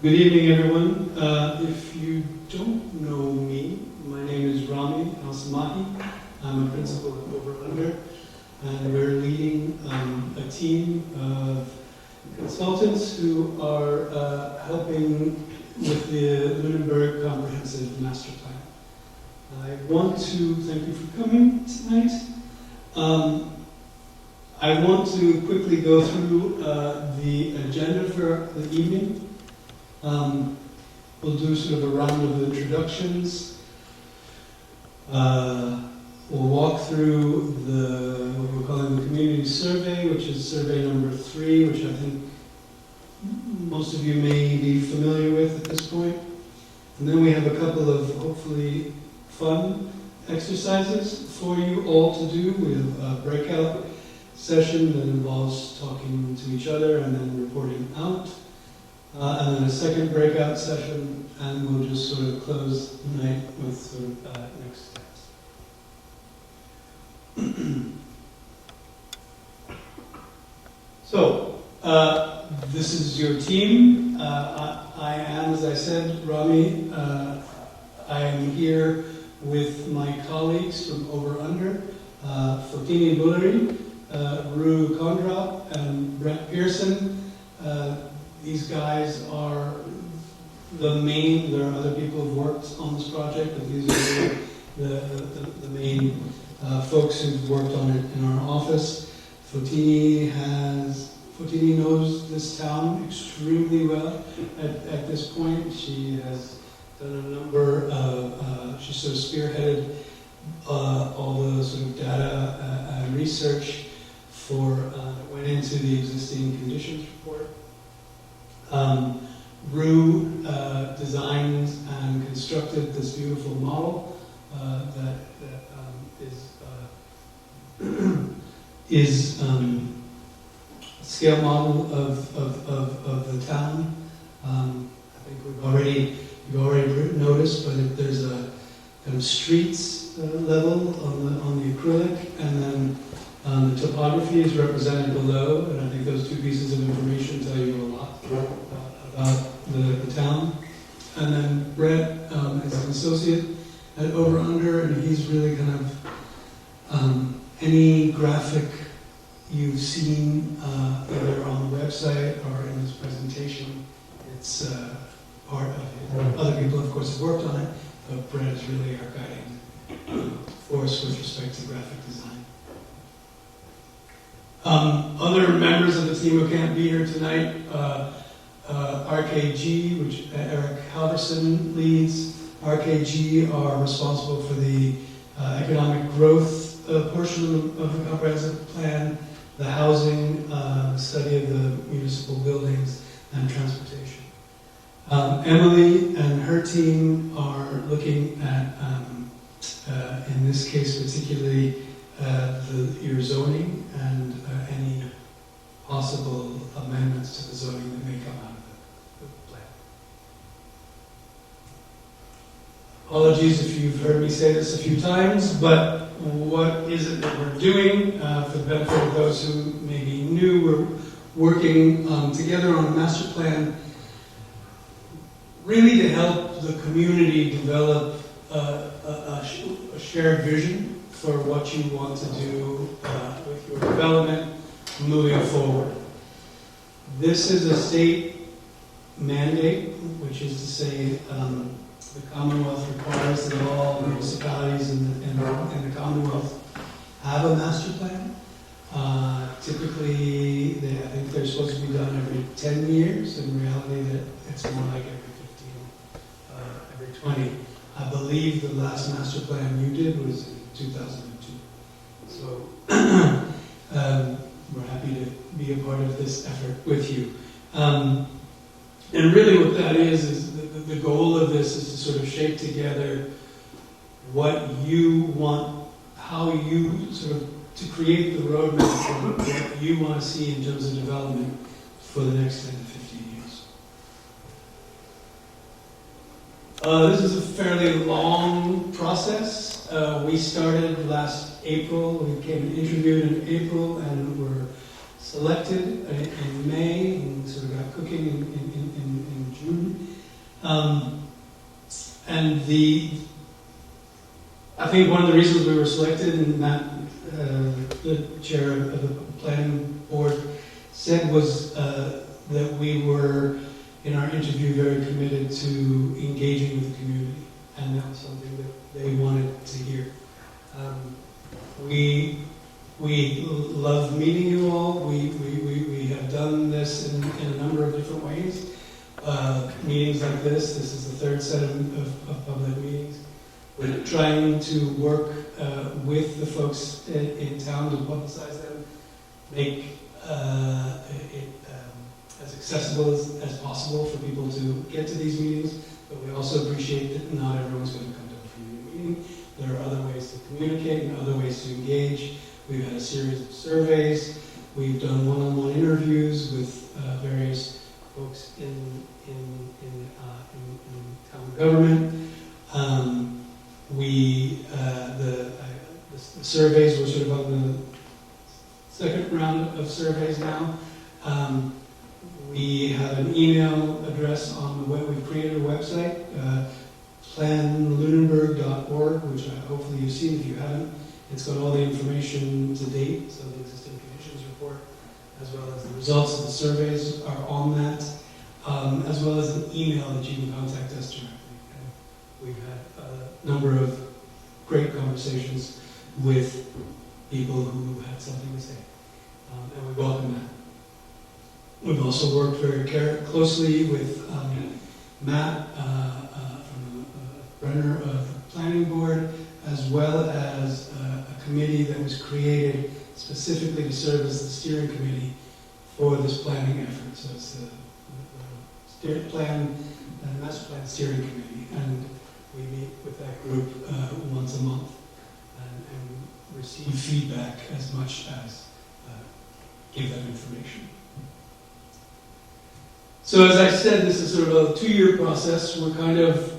Good evening, everyone. If you don't know me, my name is Rami Al-Samahi. I'm a principal at Over Under, and we're leading a team of consultants who are helping with the Lunenburg Comprehensive Master Plan. I want to thank you for coming tonight. I want to quickly go through the agenda for the evening. We'll do sort of a round of introductions. We'll walk through what we're calling the community survey, which is survey number 3, which I think most of you may be familiar with at this point. And then we have a couple of hopefully fun exercises for you all to do. We have a breakout session that involves talking to each other and then reporting out. And then a second breakout session, and we'll just sort of close the night with sort of next steps. So, this is your team. I am, as I said, Rami. I am here with my colleagues from Over Under, Fotini Bulleri, Rue Kondrop, and Brett Pearson. These guys are the main, there are other people who've worked on this project, but these are the main folks who've worked on it in our office. Fotini knows this town extremely well at this point. She has done a number of, she sort of spearheaded all the sort of data and research that went into the existing conditions report. Rue designed and constructed this beautiful model that is a scale model of the town. I think you've already noticed, but there's a kind of streets level on the acrylic, and then the topography is represented below, and I think those two pieces of information tell you a lot about the town. And then Brett is an associate at Over Under, and he's really kind of any graphic you've seen either on the website or in his presentation, it's part of it. Other people, of course, have worked on it, but Brett is really our guiding force with respect to graphic design. Other members of the team who can't be here tonight, RKG, which Eric Halverson leads. RKG are responsible for the economic growth portion of the comprehensive plan, the housing, study of the municipal buildings, and transportation. Emily and her team are looking at, in this case particularly, your zoning and any possible amendments to the zoning that may come out of the plan. Apologies if you've heard me say this a few times, but what is it that we're doing? For the benefit of those who may be new, we're working together on a master plan really to help the community develop a shared vision for what you want to do with your development moving forward. This is a state mandate, which is to say the Commonwealth requires that all municipalities in the Commonwealth have a master plan. Typically, I think they're supposed to be done every 10 years. In reality, that it's more like every 15, every 20. I believe the last master plan you did was in 2002. So we're happy to be a part of this effort with you. And really what that is the goal of this is to sort of shape together what you want, how you sort of, to create the roadmap for what you want to see in terms of development for the next 10 to 15 years. This is a fairly long process. We started last April. We came and interviewed in April and were selected in May and sort of got cooking in June. And I think one of the reasons we were selected, and Matt, the chair of the planning board, said was that we were, in our interview, very committed to engaging with the community, and that was something that they wanted to hear. We love meeting you all. We have done this in a number of different ways. Meetings like this is the third set of public meetings. We're trying to work with the folks in town to publicize them, make it as accessible as possible for people to get to these meetings, but we also appreciate that not everyone's going to come to a free meeting. There are other ways to communicate and other ways to engage. We've had a series of surveys. We've done one-on-one interviews with various folks in town government. The surveys, we're sort of on the second round of surveys now. We have an email address on the web. We've created a website, planlunenburg.org, which hopefully you've seen. If you haven't, it's got all the information to date, so the existing conditions report, as well as the results of the surveys are on that, as well as an email that you can contact us directly. And we've had a number of great conversations with people who had something to say, and we welcome that. We've also worked very closely with Matt from the Brenner of the Planning Board, as well as a committee that was created specifically to serve as the steering committee for this planning effort. So it's the Master Plan Steering Committee, and we meet with that group once a month and receive feedback as much as give them information. So as I said, this is sort of a 2-year process. We're kind of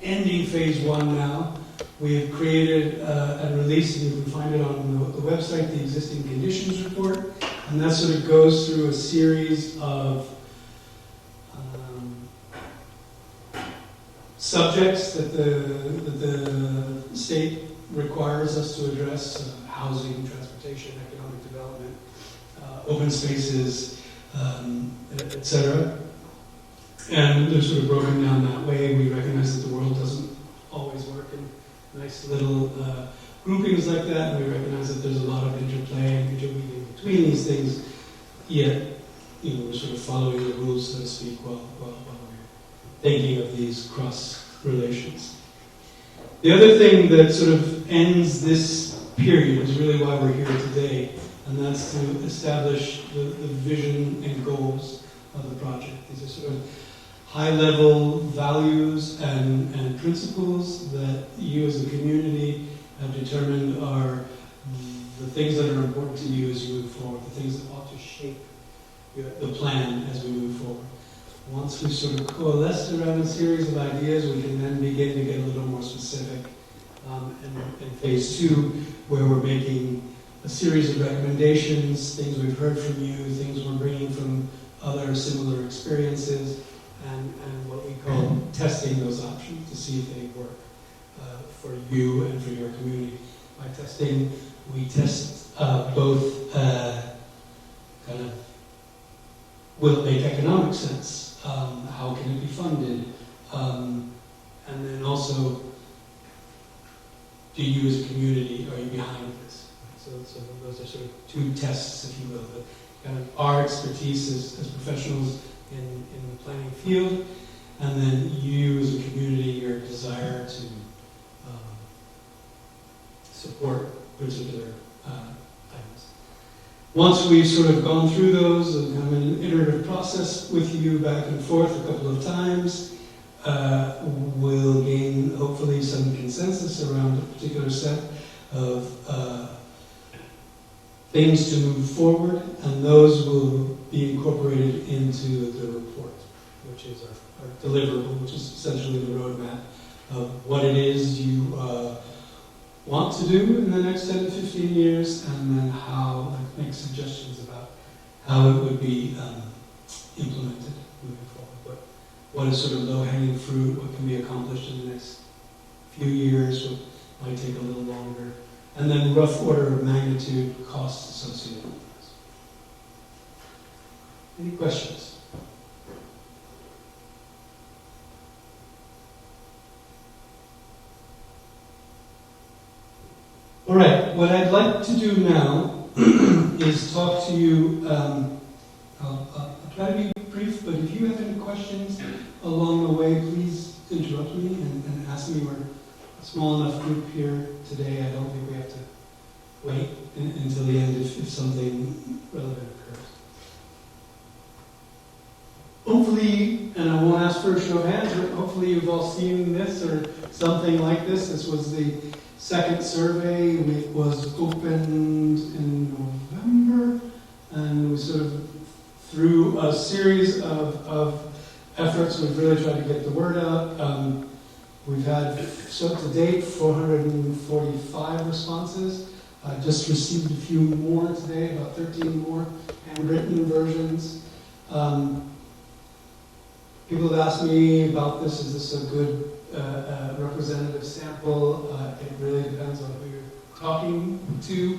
ending phase 1 now. We have created and released, and you can find it on the website, the existing conditions report, and that sort of goes through a series of subjects that the state requires us to address: housing, transportation, economic development, open spaces, etc. And they're sort of broken down that way. We recognize that the world doesn't always work in nice little groupings like that, and we recognize that there's a lot of interplay and interweaving between these things, yet we're sort of following the rules, so to speak, while we're thinking of these cross relations. The other thing that sort of ends this period is really why we're here today, and that's to establish the vision and goals of the project. These are sort of high-level values and principles that you as a community have determined are the things that are important to you as you move forward, the things that ought to shape the plan as we move forward. Once we've sort of coalesced around a series of ideas, we can then begin to get a little more specific in phase 2, where we're making a series of recommendations, things we've heard from you, things we're bringing from other similar experiences, and what we call testing those options to see if they work for you and for your community. By testing, we test both kind of, will it make economic sense? How can it be funded? And then also, do you as a community, are you behind this? So those are sort of 2 tests, if you will. But kind of our expertise as professionals in the planning field, and then you as a community, your desire to support particular items. Once we've sort of gone through those and have an iterative process with you back and forth a couple of times, we'll gain hopefully some consensus around a particular set of things to move forward, and those will be incorporated into the report, which is our deliverable, which is essentially the roadmap of what it is you want to do in the next 10 to 15 years, and then how, make suggestions about how it would be implemented moving forward. what is sort of low-hanging fruit, what can be accomplished in the next few years, what might take a little longer, and then rough order of magnitude costs associated with this. Any questions? All right, what I'd like to do now is talk to you. I'll try to be brief, but if you have any questions along the way, please interrupt me and ask me. We're a small enough group here today. I don't think we have to wait until the end if something relevant occurs. Hopefully, and I won't ask for a show of hands, but hopefully you've all seen this or something like this. This was the second survey. It was opened in November, and we sort of, through a series of efforts, we've really tried to get the word out. We've had, so to date, 445 responses. Just received a few more today, about 13 more handwritten versions. People have asked me about this. Is this a good representative sample? It really depends on who you're talking to.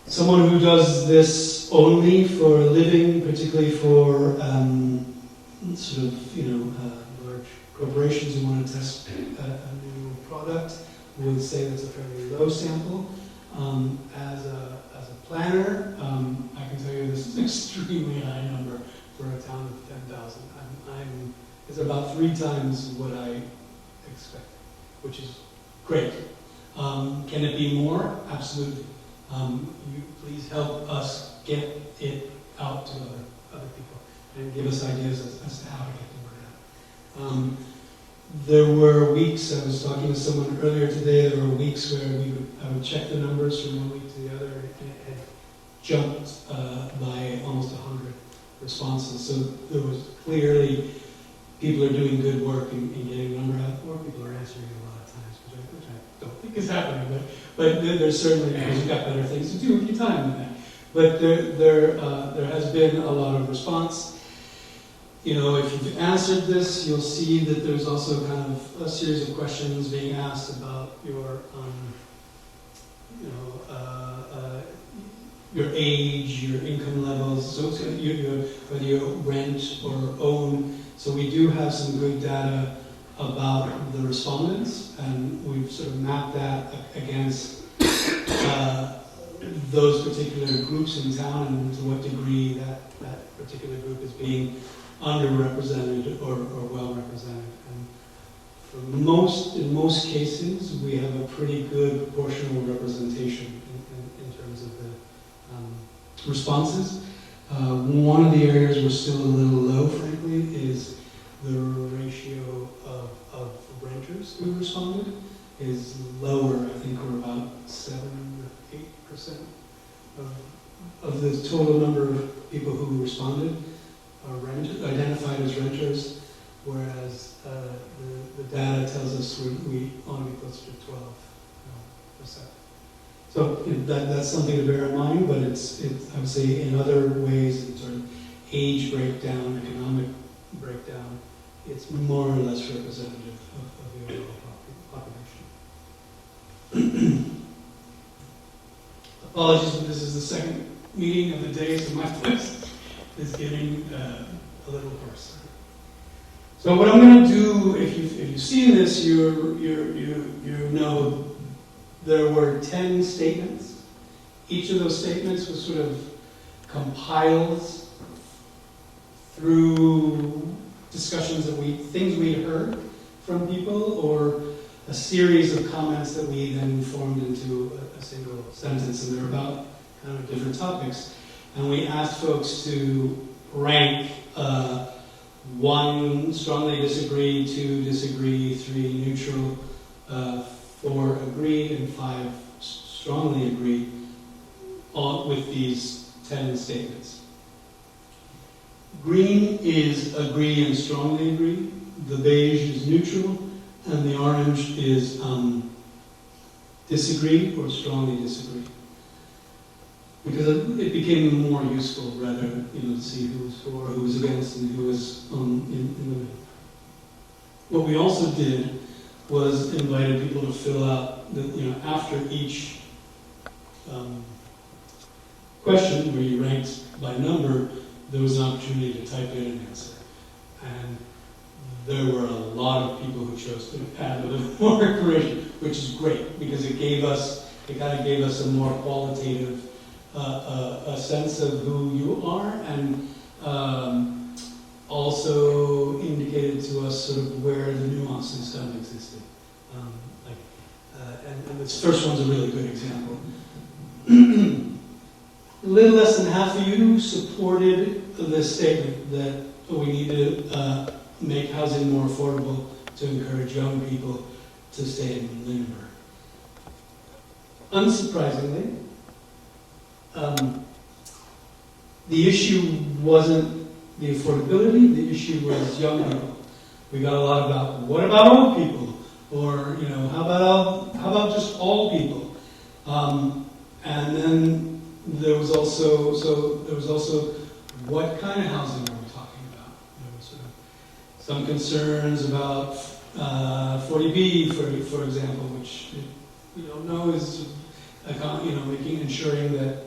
Someone who does this only for a living, particularly for sort of, large corporations who want to test a new product, would say that's a fairly low sample. As a planner, I can tell you this is an extremely high number for a town of 10,000. It's about 3 times what I expected, which is great. Can it be more? Absolutely. You please help us get it out to other people and give us ideas as to how to get the word out. There were weeks, I was talking to someone earlier today, there were weeks where I would check the numbers from one week to the other, and it had jumped by almost 100 responses. So there was clearly, people are doing good work in getting the number out. More people are answering a lot of times, which I don't think is happening, but there's certainly, because you've got better things to do with your time than that. But there has been a lot of response. If you've answered this, you'll see that there's also kind of a series of questions being asked about your age, your income levels, so whether you rent or own. So we do have some good data about the respondents, and we've sort of mapped that against those particular groups in town and to what degree that particular group is being underrepresented or well represented. And in most cases, we have a pretty good proportional representation in terms of the responses. One of the areas we're still a little low, frankly, is the ratio of renters who responded is lower. I think we're about 7 or 8% of the total number of people who responded are identified as renters, whereas the data tells us we ought to be closer to 12%. So that's something to bear in mind, but it's I would say in other ways, in sort of age breakdown, economic breakdown, it's more or less representative of the overall population. Apologies, but this is the second meeting of the day, so my voice is getting a little hoarse. So what I'm going to do, if you've seen this, you know there were 10 statements. Each of those statements was sort of compiled through discussions things we heard from people, or a series of comments that we then formed into a single sentence, and they're about kind of different topics. And we asked folks to rank 1, strongly disagree, 2, disagree, 3, neutral, 4, agree, and 5, strongly agree with these 10 statements. Green is agree and strongly agree, the beige is neutral, and the orange is disagree or strongly disagree. because it became more useful rather, to see who was for, who was against, and who was in the middle. What we also did was invited people to fill out, after each question where you ranked by number, there was an opportunity to type in an answer. And there were a lot of people who chose to add a little more information, which is great because it kind of gave us a more qualitative a sense of who you are, and also indicated to us sort of where the nuances kind of existed. And this first one's a really good example. A little less than half of you supported this statement that we need to make housing more affordable to encourage young people to stay in Lunenburg. Unsurprisingly, the issue wasn't the affordability, the issue was young people. We got a lot about, what about old people? Or, how about just all people? And then there was also what kind of housing are we talking about? There was sort of some concerns about 40B, for example, which we don't know is ensuring that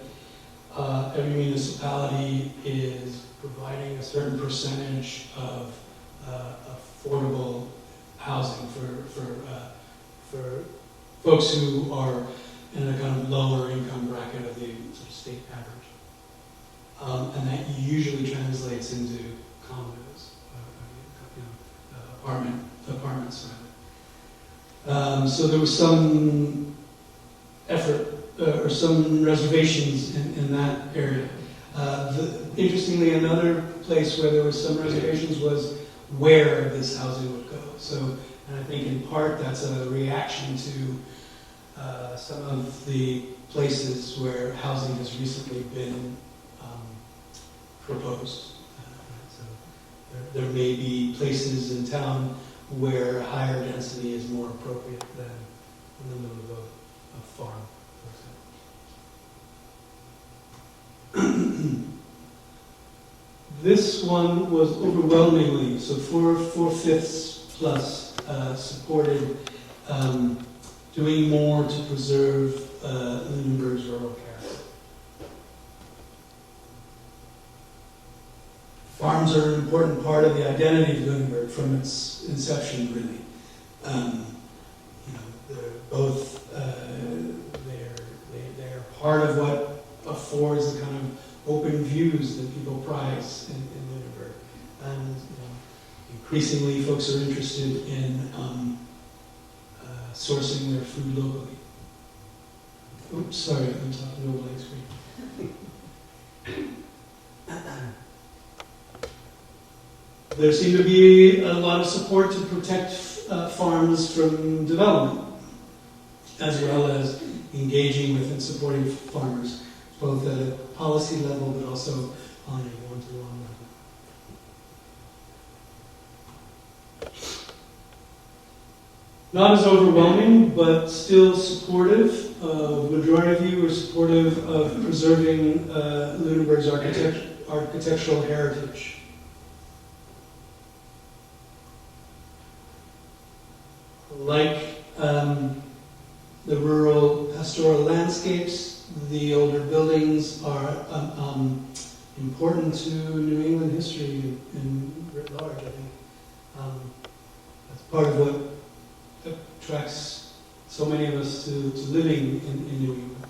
every municipality is providing a certain percentage of affordable housing for folks who are in a kind of lower income bracket of the sort of state average. And that usually translates into condos, apartments rather. So there was some effort or some reservations in that area. Interestingly, another place where there was some reservations was where this housing would go. So, and I think in part that's a reaction to some of the places where housing has recently been proposed. So there may be places in town where higher density is more appropriate than in the middle of a farm, for example. This one was overwhelmingly, so 4/5 plus, supported doing more to preserve Lunenburg's rural character. Farms are an important part of the identity of Lunenburg from its inception, really. They're both they're part of what affords the kind of open views that people prize in Lunenburg, and increasingly folks are interested in sourcing their food locally. Oops, sorry, I'm talking to a blank screen. There seemed to be a lot of support to protect farms from development, as well as engaging with and supporting farmers, both at a policy level but also on a one-to-one level. Not as overwhelming, but still supportive. Majority of you are supportive of preserving Lunenburg's architectural heritage. Like the rural pastoral landscapes, the older buildings are important to New England history in writ large, I think. That's part of what attracts so many of us to living in New England.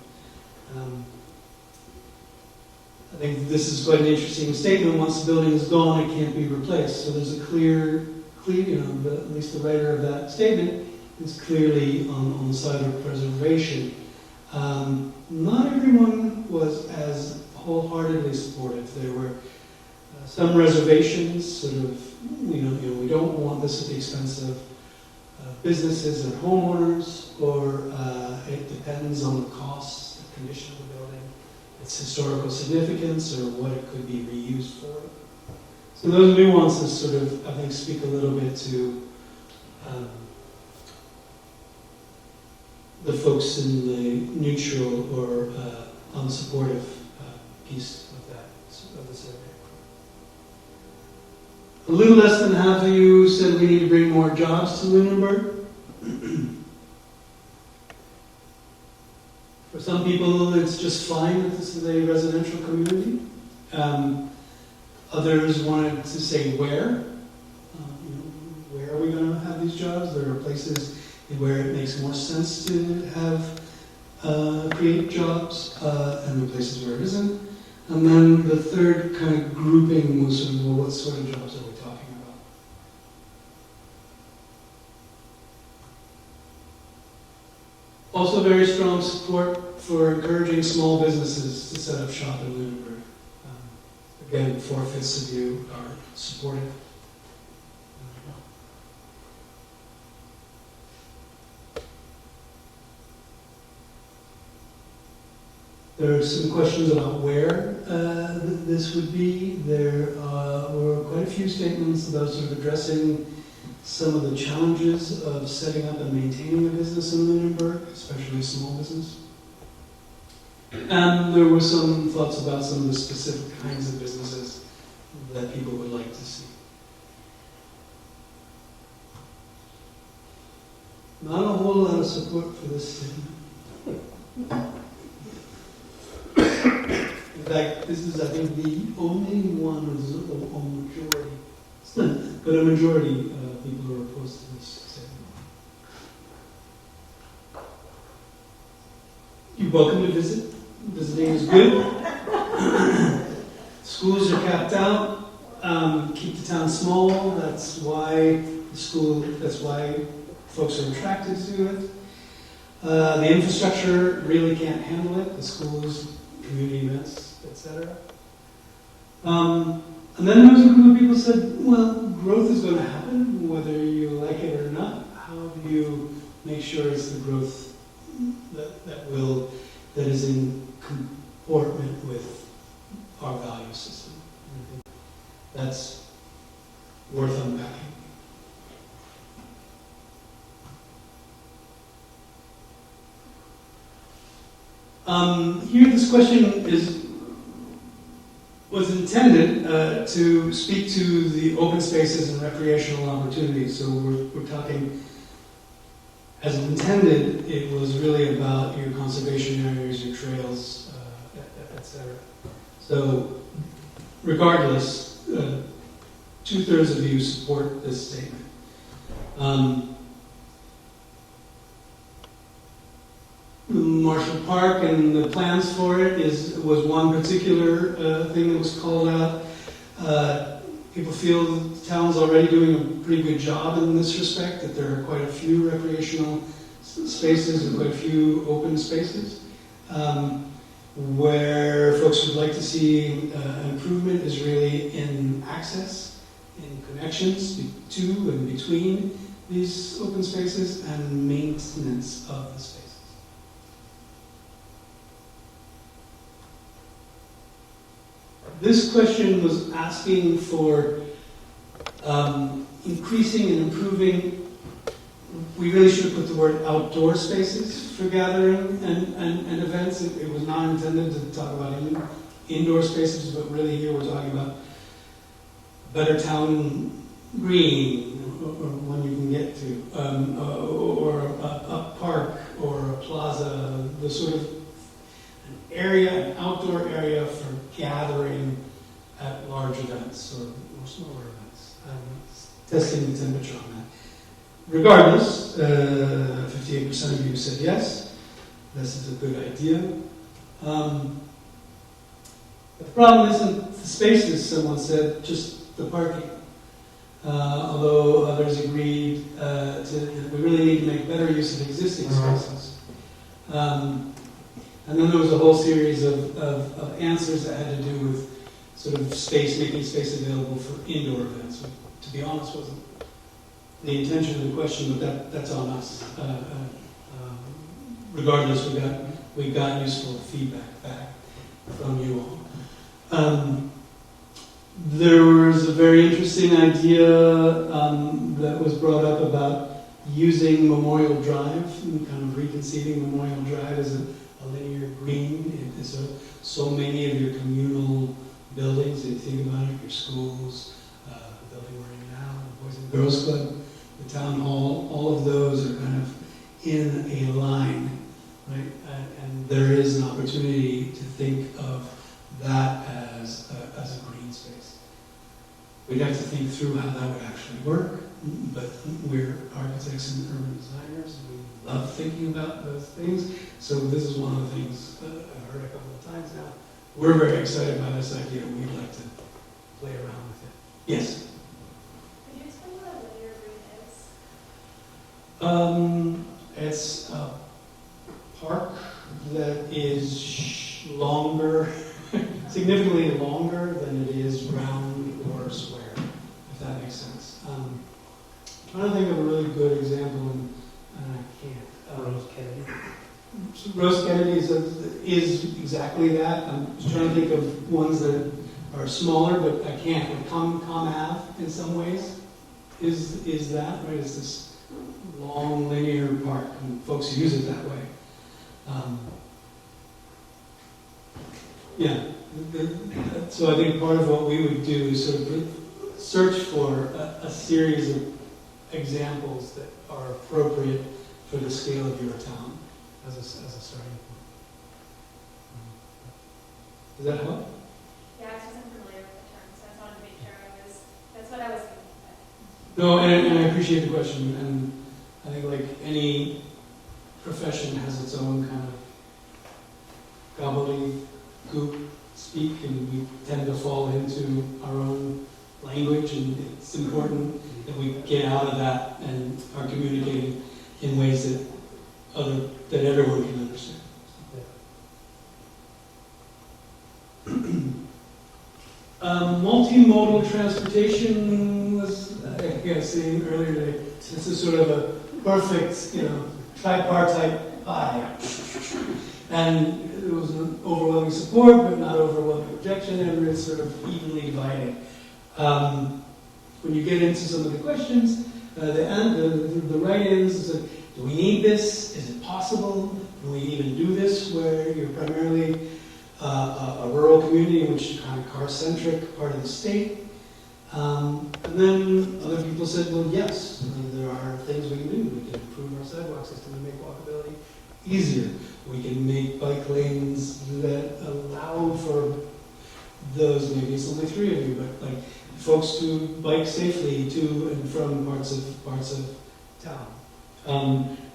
I think this is quite an interesting statement. Once the building is gone, it can't be replaced. So there's a clear, at least the writer of that statement is clearly on the side of preservation. Not everyone was as wholeheartedly supportive. There were some reservations, sort of, we don't want this at the expense of businesses and homeowners, or it depends on the cost, the condition of the building, its historical significance, or what it could be reused for. So those nuances sort of, I think, speak a little bit to the folks in the neutral or unsupportive piece of the survey. A little less than half of you said we need to bring more jobs to Lunenburg. For some people, it's just fine that this is a residential community. Others wanted to say where. Where are we going to have these jobs? There are places where it makes more sense to have create jobs, and the places where it isn't. And then the third kind of grouping was sort of, well, what sort of jobs are we talking about? Also very strong support for encouraging small businesses to set up shop in Lunenburg. Again, 4/5 of you are supportive. There are some questions about where this would be. There were quite a few statements about sort of addressing some of the challenges of setting up and maintaining a business in Lunenburg, especially a small business. And there were some thoughts about some of the specific kinds of businesses that people would like to see. Not a whole lot of support for this statement. In fact, this is, I think, the only one who's a majority. But a majority of people are opposed to this statement. You're welcome to visit. Visiting is good. Schools are capped out. Keep the town small. That's why folks are attracted to it. The infrastructure really can't handle it. The schools, community events, etc. And then there was a group of people who said, well, growth is going to happen, whether you like it or not. How do you make sure it's the growth that is in comportment with our value system? And I think that's worth unpacking. Here, this question was intended to speak to the open spaces and recreational opportunities. So we're talking, as intended, it was really about your conservation areas, your trails, etc. So, regardless, 2/3 of you support this statement. Marshall Park and the plans for it was one particular thing that was called out. People feel the town's already doing a pretty good job in this respect, that there are quite a few recreational spaces and quite a few open spaces. Where folks would like to see an improvement is really in access, in connections to and between these open spaces, and maintenance of the spaces. This question was asking for increasing and improving. We really should have put the word outdoor spaces for gathering and events. It was not intended to talk about indoor spaces, but really here we're talking about better town green, or one you can get to, or a park or a plaza, the sort of an outdoor area for gathering at large events or smaller events. Testing the temperature on that. Regardless, 58% of you said yes, this is a good idea. But the problem isn't the spaces, someone said, just the parking. Although others agreed that we really need to make better use of existing spaces. And then there was a whole series of answers that had to do with sort of making space available for indoor events. Which, to be honest, wasn't the intention of the question, but that's on us. Regardless, we got useful feedback back from you all. There was a very interesting idea that was brought up about using Memorial Drive and kind of reconceiving Memorial Drive as a linear green. It is so many of your communal buildings, if you think about it, your schools, the building we're in now, the Boys and Girls Club, the town hall, all of those are kind of in a line, right? And there is an opportunity to think of that as a green space. We'd have to think through how that would actually work, but we're architects and urban designers, and we love thinking about those things. So this is one of the things I've heard a couple of times now. We're very excited by this idea. We'd like to play around with it. Yes? Could you explain what a linear green is? It's a park that is longer, significantly longer than it is round or square, if that makes sense. I'm trying to think of a really good example, and I can't. Rose Kennedy. Rose Kennedy is exactly that. I'm just trying to think of ones that are smaller, but I can't. Like Com Ave, in some ways, is that, right? It's this long linear park, and folks use it that way. Yeah. So I think part of what we would do is sort of search for a series of examples that are appropriate for the scale of your town as a starting point. Does that help? Yeah, I wasn't familiar with the term, so I just wanted to make sure that's what I was thinking. No, and I appreciate the question, and I think like any profession has its own kind of gobbledygook speak, and we tend to fall into our own language, and it's important that we get out of that and are communicating in ways that everyone can understand. Multimodal transportation was, I was saying earlier today, this is sort of a perfect, tripartite pie. And there was an overwhelming support, but not overwhelming objection, and it's sort of evenly divided. When you get into some of the questions, the write-ins is like, do we need this? Is it possible? Do we even do this where you're primarily a rural community in which you're kind of car-centric part of the state? And then other people said, well, yes, there are things we can do. We can improve our sidewalk system and make walkability easier. We can make bike lanes that allow for those, maybe it's only 3 of you, but like folks to bike safely to and from parts of town.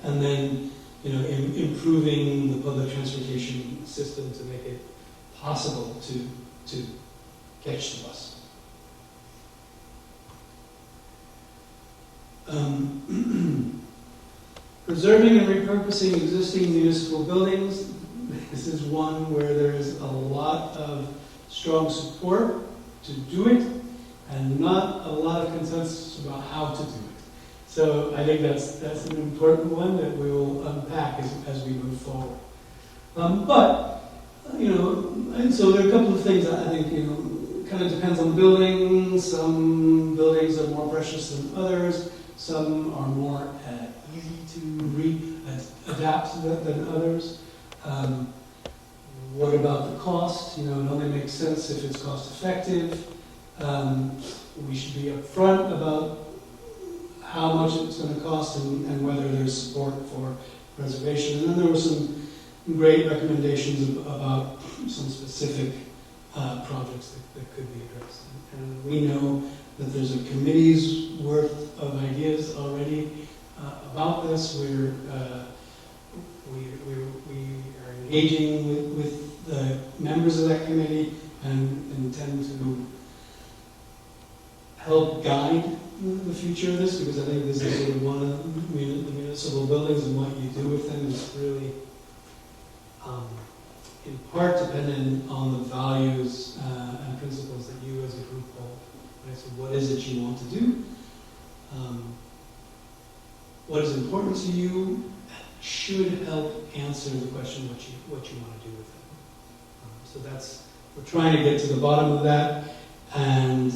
And then, improving the public transportation system to make it possible to catch the bus. Preserving and repurposing existing municipal buildings. This is one where there is a lot of strong support to do it, and not a lot of consensus about how to do it. So I think that's an important one that we will unpack as we move forward. And so there are a couple of things that I think, kind of depends on the building. Some buildings are more precious than others. Some are more easy to adapt than others. What about the cost? It only makes sense if it's cost effective. We should be upfront about how much it's going to cost and whether there's support for preservation. And then there were some great recommendations about some specific projects that could be addressed. And we know that there's a committee's worth of ideas already about this. We are engaging with the members of that committee and intend to help guide the future of this, because I think this is sort of one of the municipal buildings, and what you do with them is really in part dependent on the values and principles that you as a group hold. Right? So what is it you want to do? What is important to you should help answer the question what you want to do with it. So we're trying to get to the bottom of that, and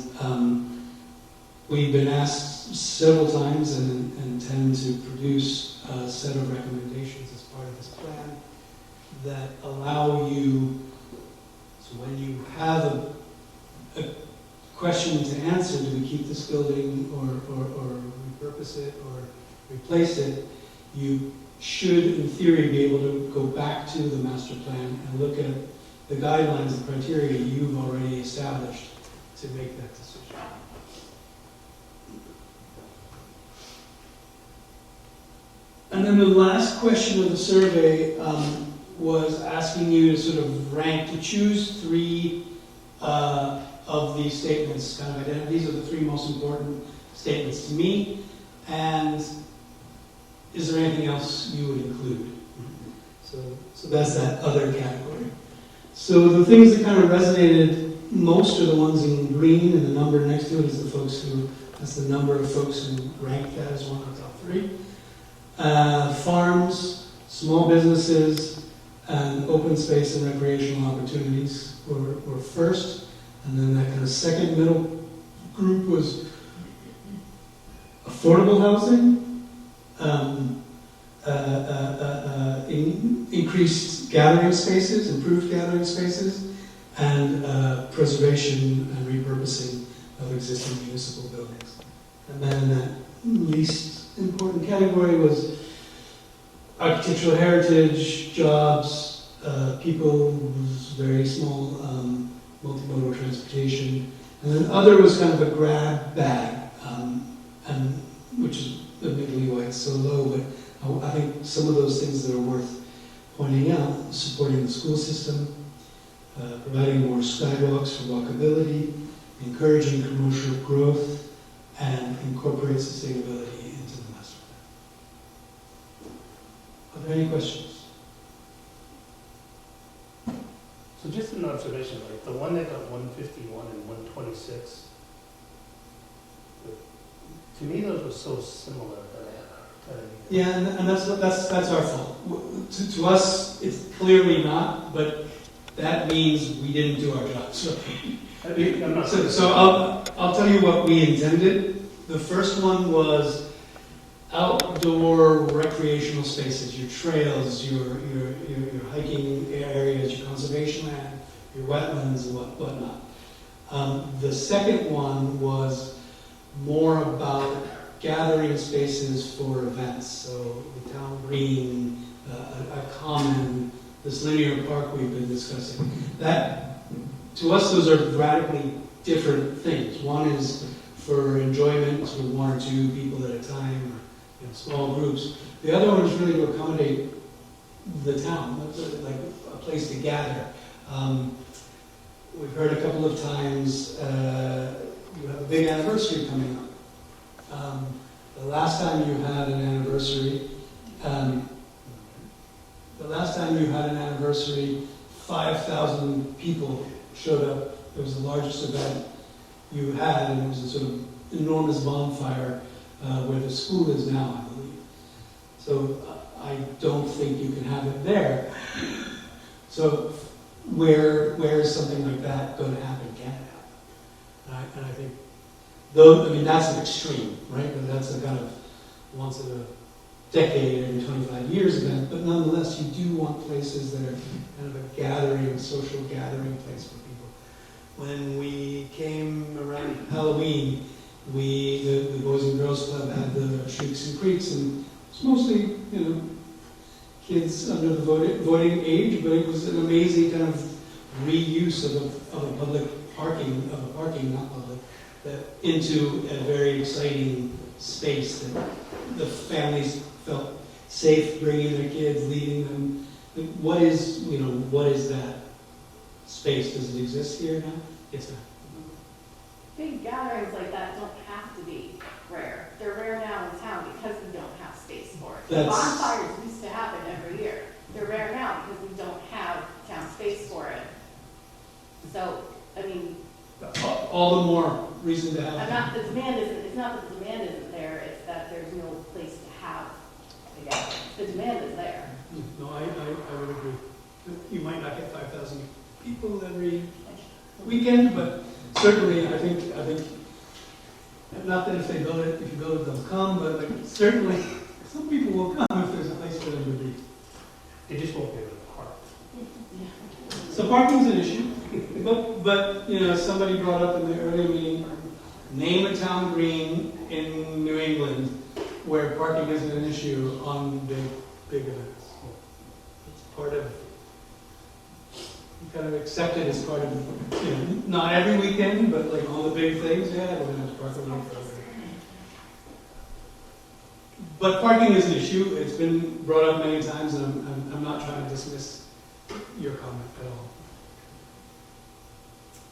we've been asked several times and intend to produce a set of recommendations as part of this plan. that allow you, so when you have a question to answer, do we keep this building or repurpose it or replace it, you should, in theory, be able to go back to the master plan and look at the guidelines, the criteria you've already established to make that decision. And then the last question of the survey was asking you to sort of rank, to choose three of these statements, kind of identify, these are the three most important statements to me, and is there anything else you would include? So that's that other category. So the things that kind of resonated most are the ones in green, and the number next to it is the folks who, that's the number of folks who ranked that as one of the top three. Farms, small businesses, and open space and recreational opportunities were first, and then that kind of second middle group was affordable housing, increased gathering spaces, improved gathering spaces, and preservation and repurposing of existing municipal buildings. And then that least important category was architectural heritage, jobs, people, was very small, multimodal transportation, and then other was kind of a grab bag, and which is admittedly why it's so low, but I think some of those things that are worth pointing out: supporting the school system, providing more sidewalks for walkability, encouraging commercial growth, and incorporate sustainability into the master plan. Are there any questions? So just an observation, like the one that got 151 and 126, to me those were so similar that I Yeah, and that's our fault. To us, it's clearly not, but that means we didn't do our job. So I'll tell you what we intended. The first one was outdoor recreational spaces, your trails, your hiking areas, your conservation land, your wetlands, and whatnot. The second one was more about gathering spaces for events, so the town green, a common, this linear park we've been discussing. That, to us, those are radically different things. One is for enjoyment, sort of one or two people at a time, or small groups. The other one is really to accommodate the town, like a place to gather. We've heard a couple of times, you have a big anniversary coming up. The last time you had an anniversary, 5,000 people showed up. It was the largest event you had, and it was a sort of enormous bonfire where the school is now, I believe. So I don't think you can have it there. So where is something like that going to happen? Can it happen? And I think, though, I mean, that's an extreme, right? And that's a kind of once in a decade, every 25 years event. But nonetheless, you do want places that are kind of a gathering, social gathering place for people. When we came around Halloween, the Boys and Girls Club had the Shrieks and Creeks, and it's mostly, kids under the voting age, but it was an amazing kind of reuse of a public parking, not public, into a very exciting space that the families felt safe bringing their kids, leading them. What is that space? Does it exist here now? Yes, ma'am. Big gatherings like that don't have to be rare. They're rare now in town because we don't have space for it. Bonfires used to happen every year. They're rare now because we don't have town space for it. So, I mean, all the more reason to have. it's not that the demand isn't there, it's that there's no place to have the gathering. The demand is there. No, I would agree. You might not get 5,000 people every weekend, but certainly I think not that if you build it, they'll come, but certainly some people will come if there's a place for them to be. They just won't be able to park. So parking is an issue, but you know, somebody brought up in the earlier meeting, name a town green in New England where parking isn't an issue on big events. It's part of, you kind of accept it as part of, you know, not every weekend, but like all the big things, yeah, we're going to have to park a lot for everything. But parking is an issue. It's been brought up many times, and I'm not trying to dismiss your comment at all.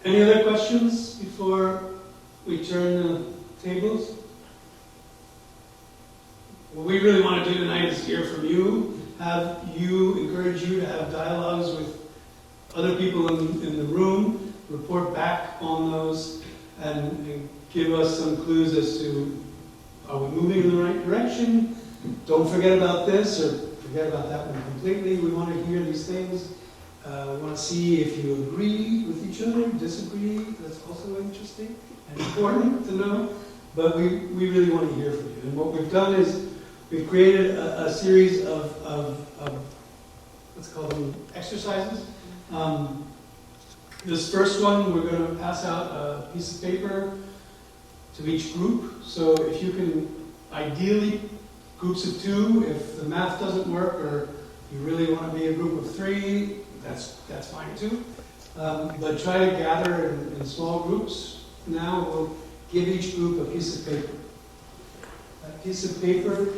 Any other questions before we turn the tables? What we really want to do tonight is hear from you, encourage you to have dialogues with other people in the room, report back on those, and give us some clues as to, are we moving in the right direction? Don't forget about this, or forget about that one completely. We want to hear these things. We want to see if you agree with each other, disagree. That's also interesting and important to know. But we really want to hear from you. And what we've done is we've created a series of let's call them exercises. This first one, we're going to pass out a piece of paper to each group. So if you can, ideally, groups of 2. If the math doesn't work, or you really want to be a group of 3, that's fine too. But try to gather in small groups. Now we'll give each group a piece of paper. That piece of paper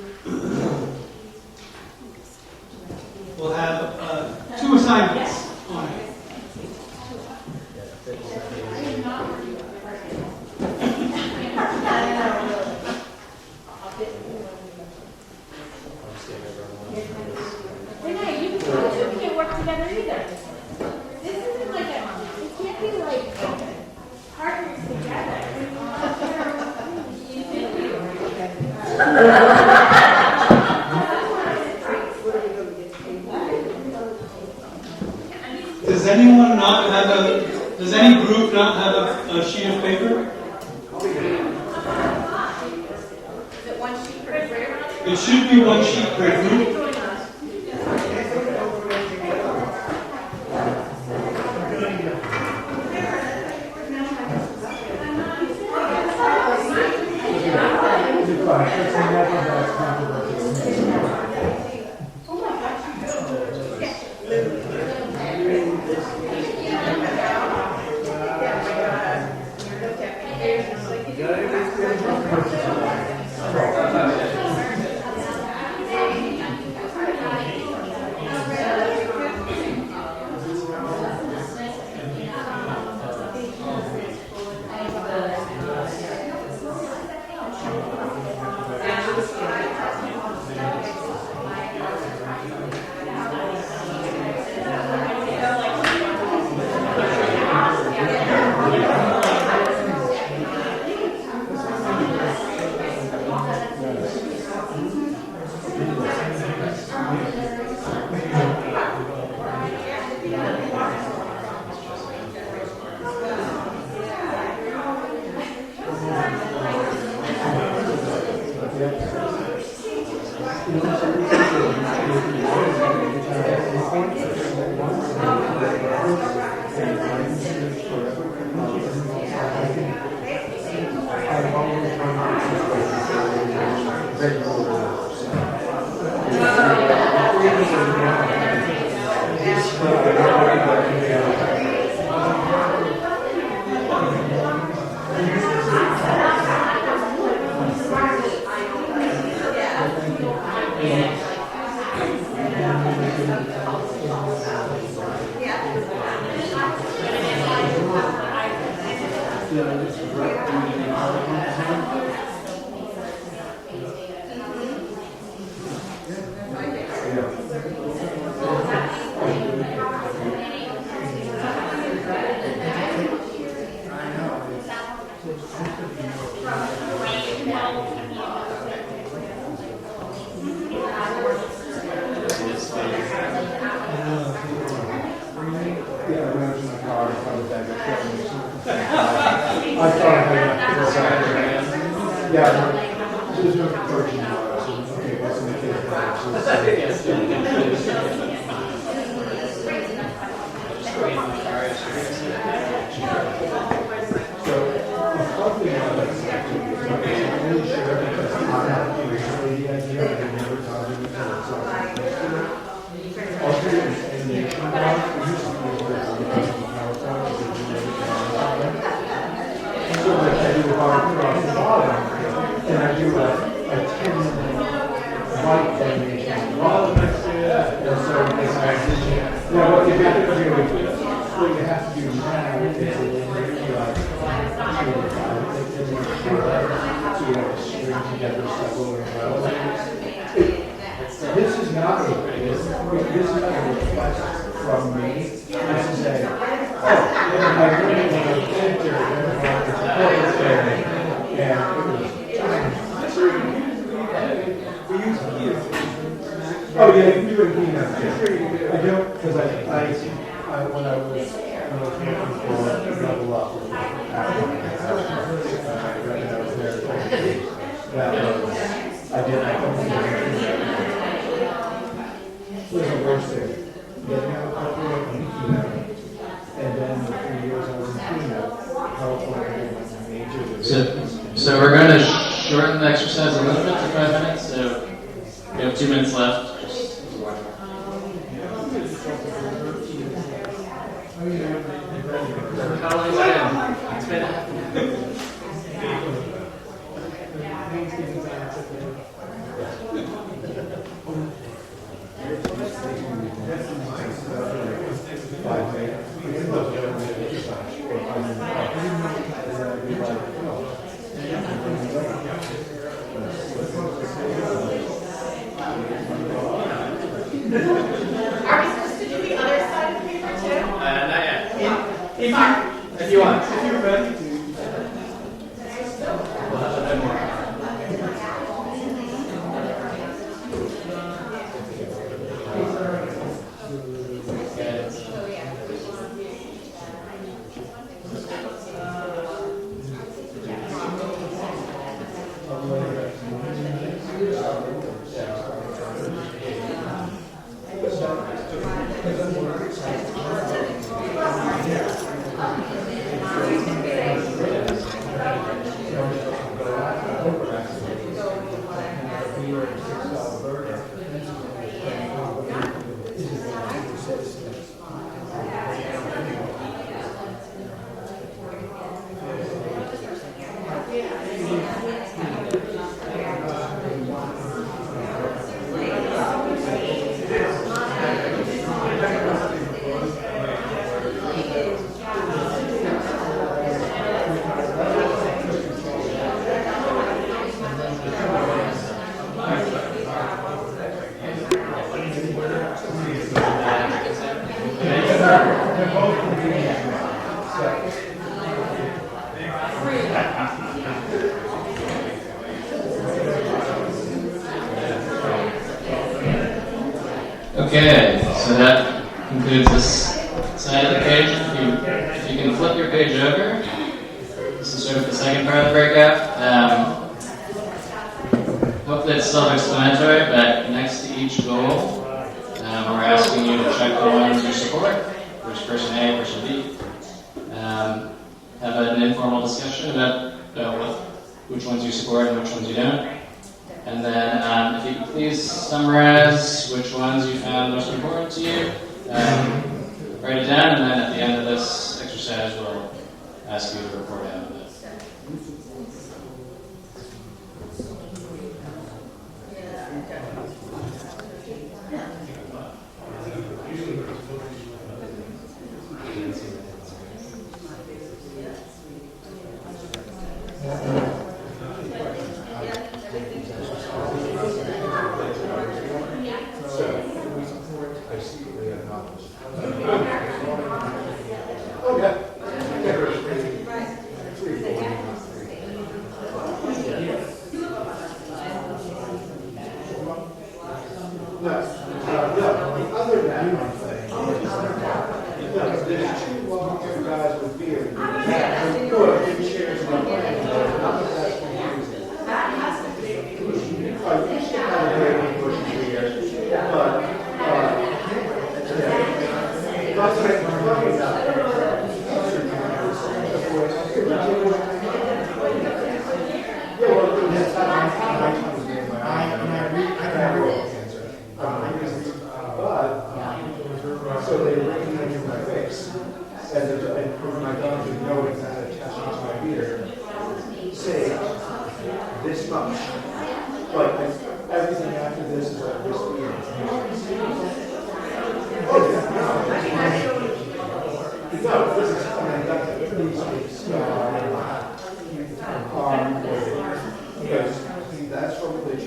will have 2 assignments on it. You can't work together either. This isn't like it can't be like partners together. Does any group not have a sheet of paper? Is it one sheet per group? It should be 1 sheet per group. probably not like I'm really sure because I'm not really the idea that I never talked before. So alternate explanation block used to be where it's PowerPoint, so like I do the PowerPoint on the bottom, and I do a 10-minute white animation on the bottom. And so it's actually, now what you have to do, what you have to do now is eliminate like, so you have to string together several rows. This is not a request from me. This is a, I really want to enter oh yeah, you can do it in Keynote. I don't, because I when I was looking for level up, I did that. It was the worst thing. Getting out of PowerPoint in Keynote, and then the 3 years I was in Keynote, PowerPoint was major. So we're going to shorten the exercise a little bit to 5 minutes. So we have 2 minutes left. How long has it been? It's been Are we supposed to do the other side of the paper too? not yet. If you want, if you're ready to. We'll have a bit more. Okay, so that concludes this side of the page. If you can flip your page over, this is sort of the second part of the breakout. Hopefully it's self-explanatory, but next to each goal, we're asking you to check the ones you support. There's person A, person B. Have an informal discussion about which ones you support and which ones you don't. And then if you could please summarize which ones you found most important to you, write it down, and then at the end of this exercise we'll ask you to report out of it. That's what I'm talking about. Well,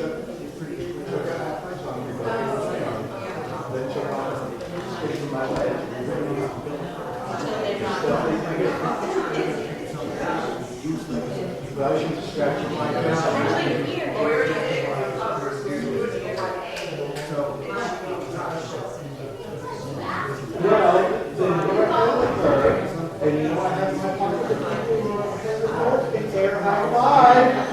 she was scratching my well, then and you know I have my pocket air high five.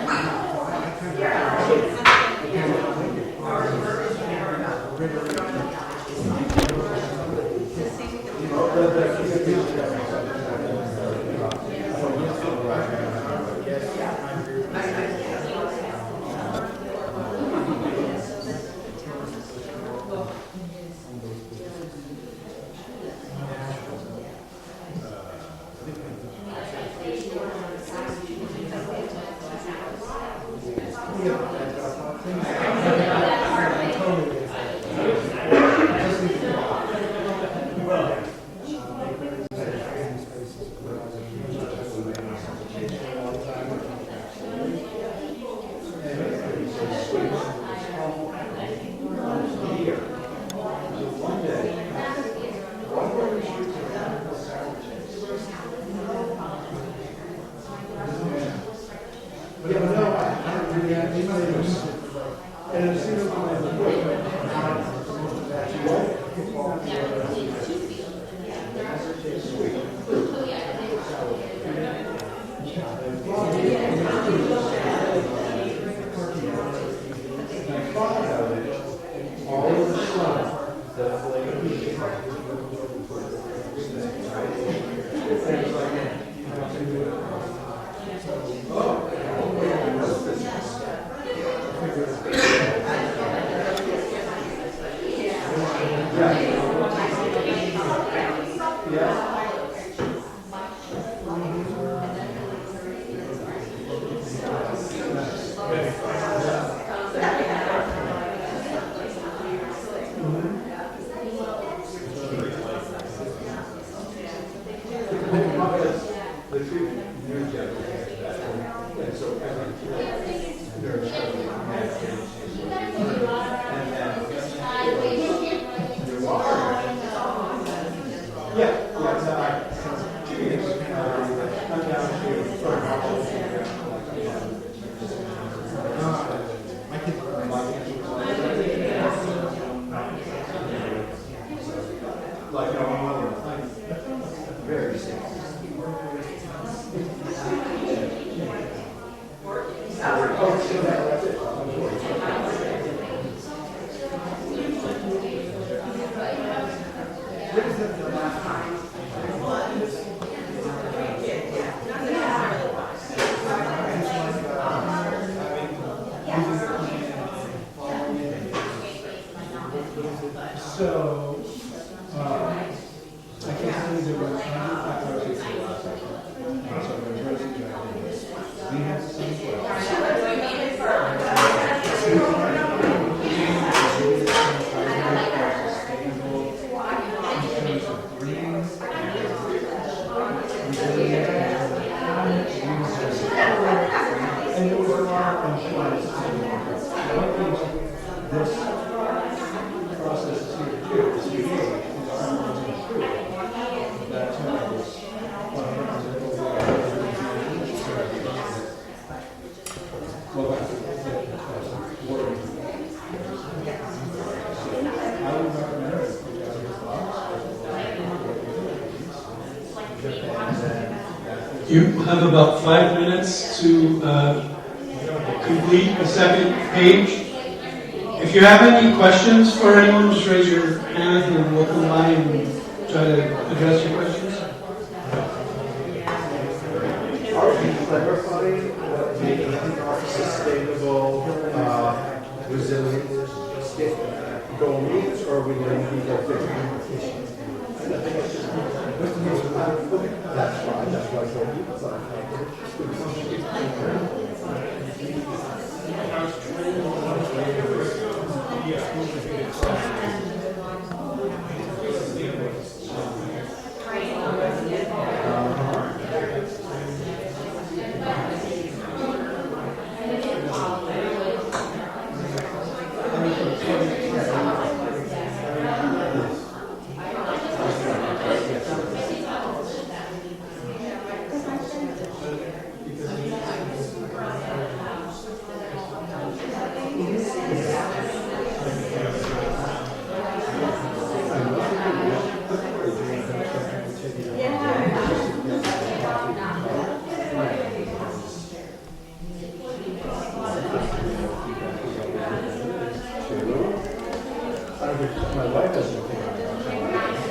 You have about 5 minutes to complete the second page. If you have any questions for anyone, just raise your hand and we'll come by and try to address your questions. Are we clarifying what the sustainable, resilient goal means, or are we going to be different? That's fine, that's why I told you. my wife doesn't think I'm about to.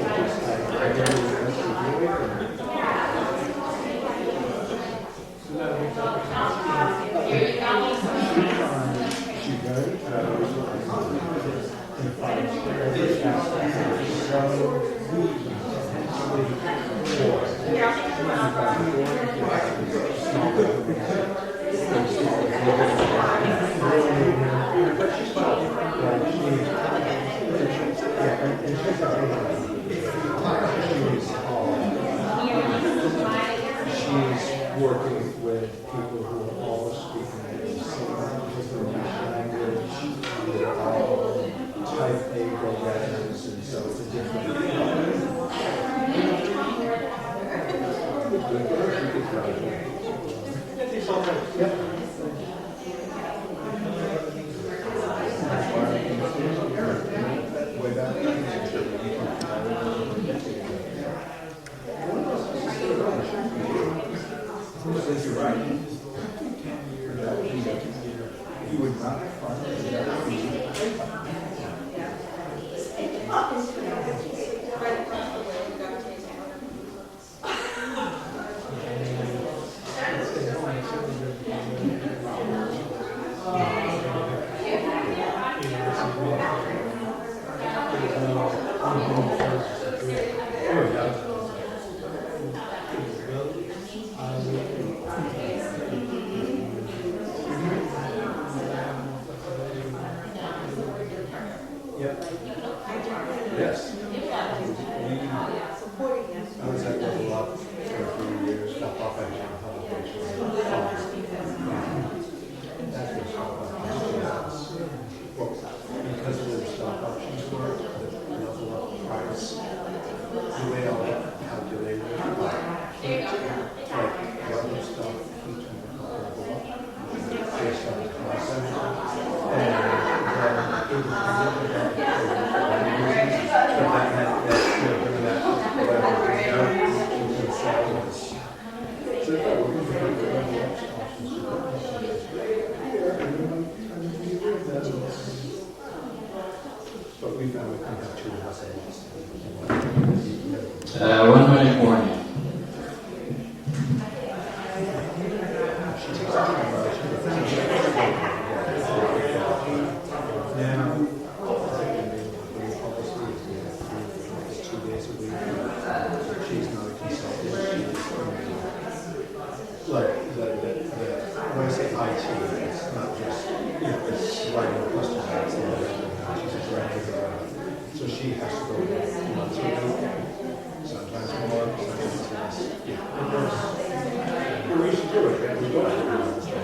I get it, that's to do it. She very, she's working with people who are all speaking the same language. They're all type A programs, and so it's a different. Yep. Way back. You're right. You would not have fun. Yep. Yes. I was at Level Up for a few years, up off at publication. That was all about because of the stock options work, the Level Up price, the way all that calculated, like what new stock each one will go up based on the concept. And but we found we can have two houses. 1 minute warning. When I say IT, it's not just, it's writing customers, she's a director, so she has to go once a week, sometimes more, sometimes less. We should do it, we don't have to do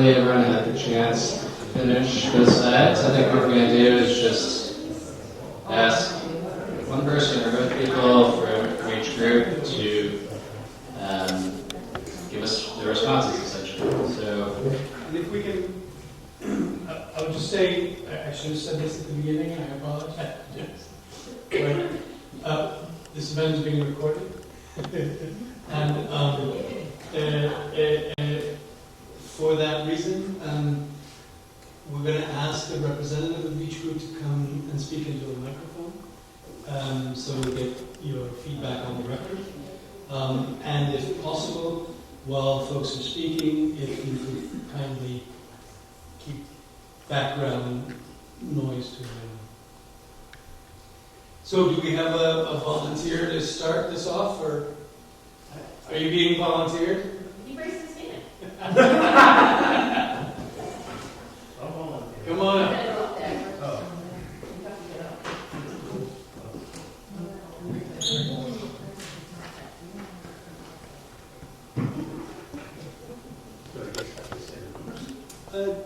hopefully everyone had the chance to finish those slides. I think what we're going to do is just ask one person or both people from each group to give us the responses, essentially. So, And if we can, I would just say, I should have said this at the beginning, and I apologize. Right. This event is being recorded. And for that reason, we're going to ask a representative of each group to come and speak into a microphone, so we get your feedback on the record. And if possible, while folks are speaking, if you could kindly keep background noise to a minimum. So do we have a volunteer to start this off, or are you being volunteered? He raised his hand. Come on up.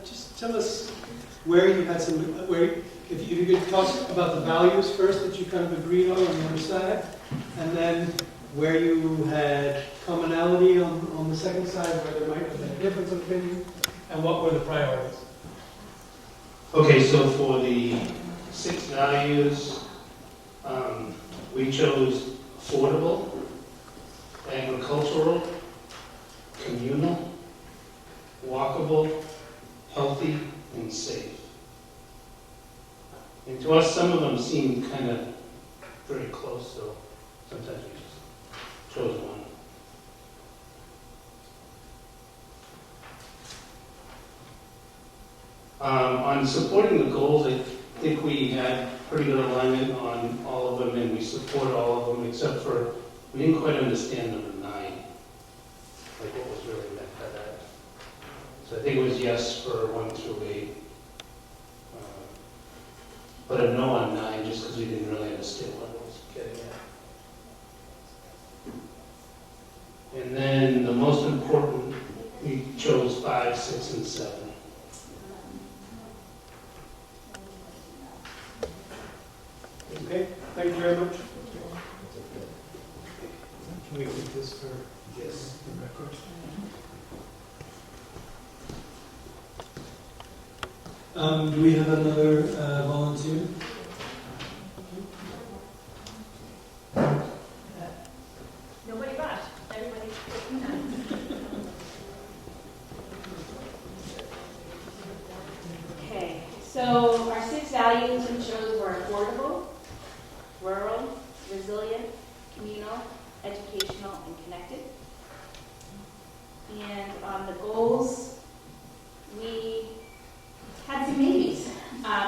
Just tell us where you had some, if you could talk about the values first that you kind of agreed on the other side, and then where you had commonality on the second side, where there might have been a difference of opinion, and what were the priorities? Okay, so for the 6 values, we chose affordable, agricultural, communal, walkable, healthy, and safe. And to us, some of them seem kind of very close, so sometimes we just chose one. On supporting the goals, I think we had pretty good alignment on all of them, and we support all of them, except for, we didn't quite understand number 9, like what was really meant by that. So I think it was yes for 1 through 8, but a no on 9, just because we didn't really understand what it was getting at. And then the most important, we chose 5, 6, and 7. Okay, thank you very much. Can we keep this for the record? Do we have another volunteer? Nobody rushed. Everybody's taking time. Okay, so our 6 values we chose were affordable, rural, resilient, communal, educational, and connected. And on the goals, we had some maybes.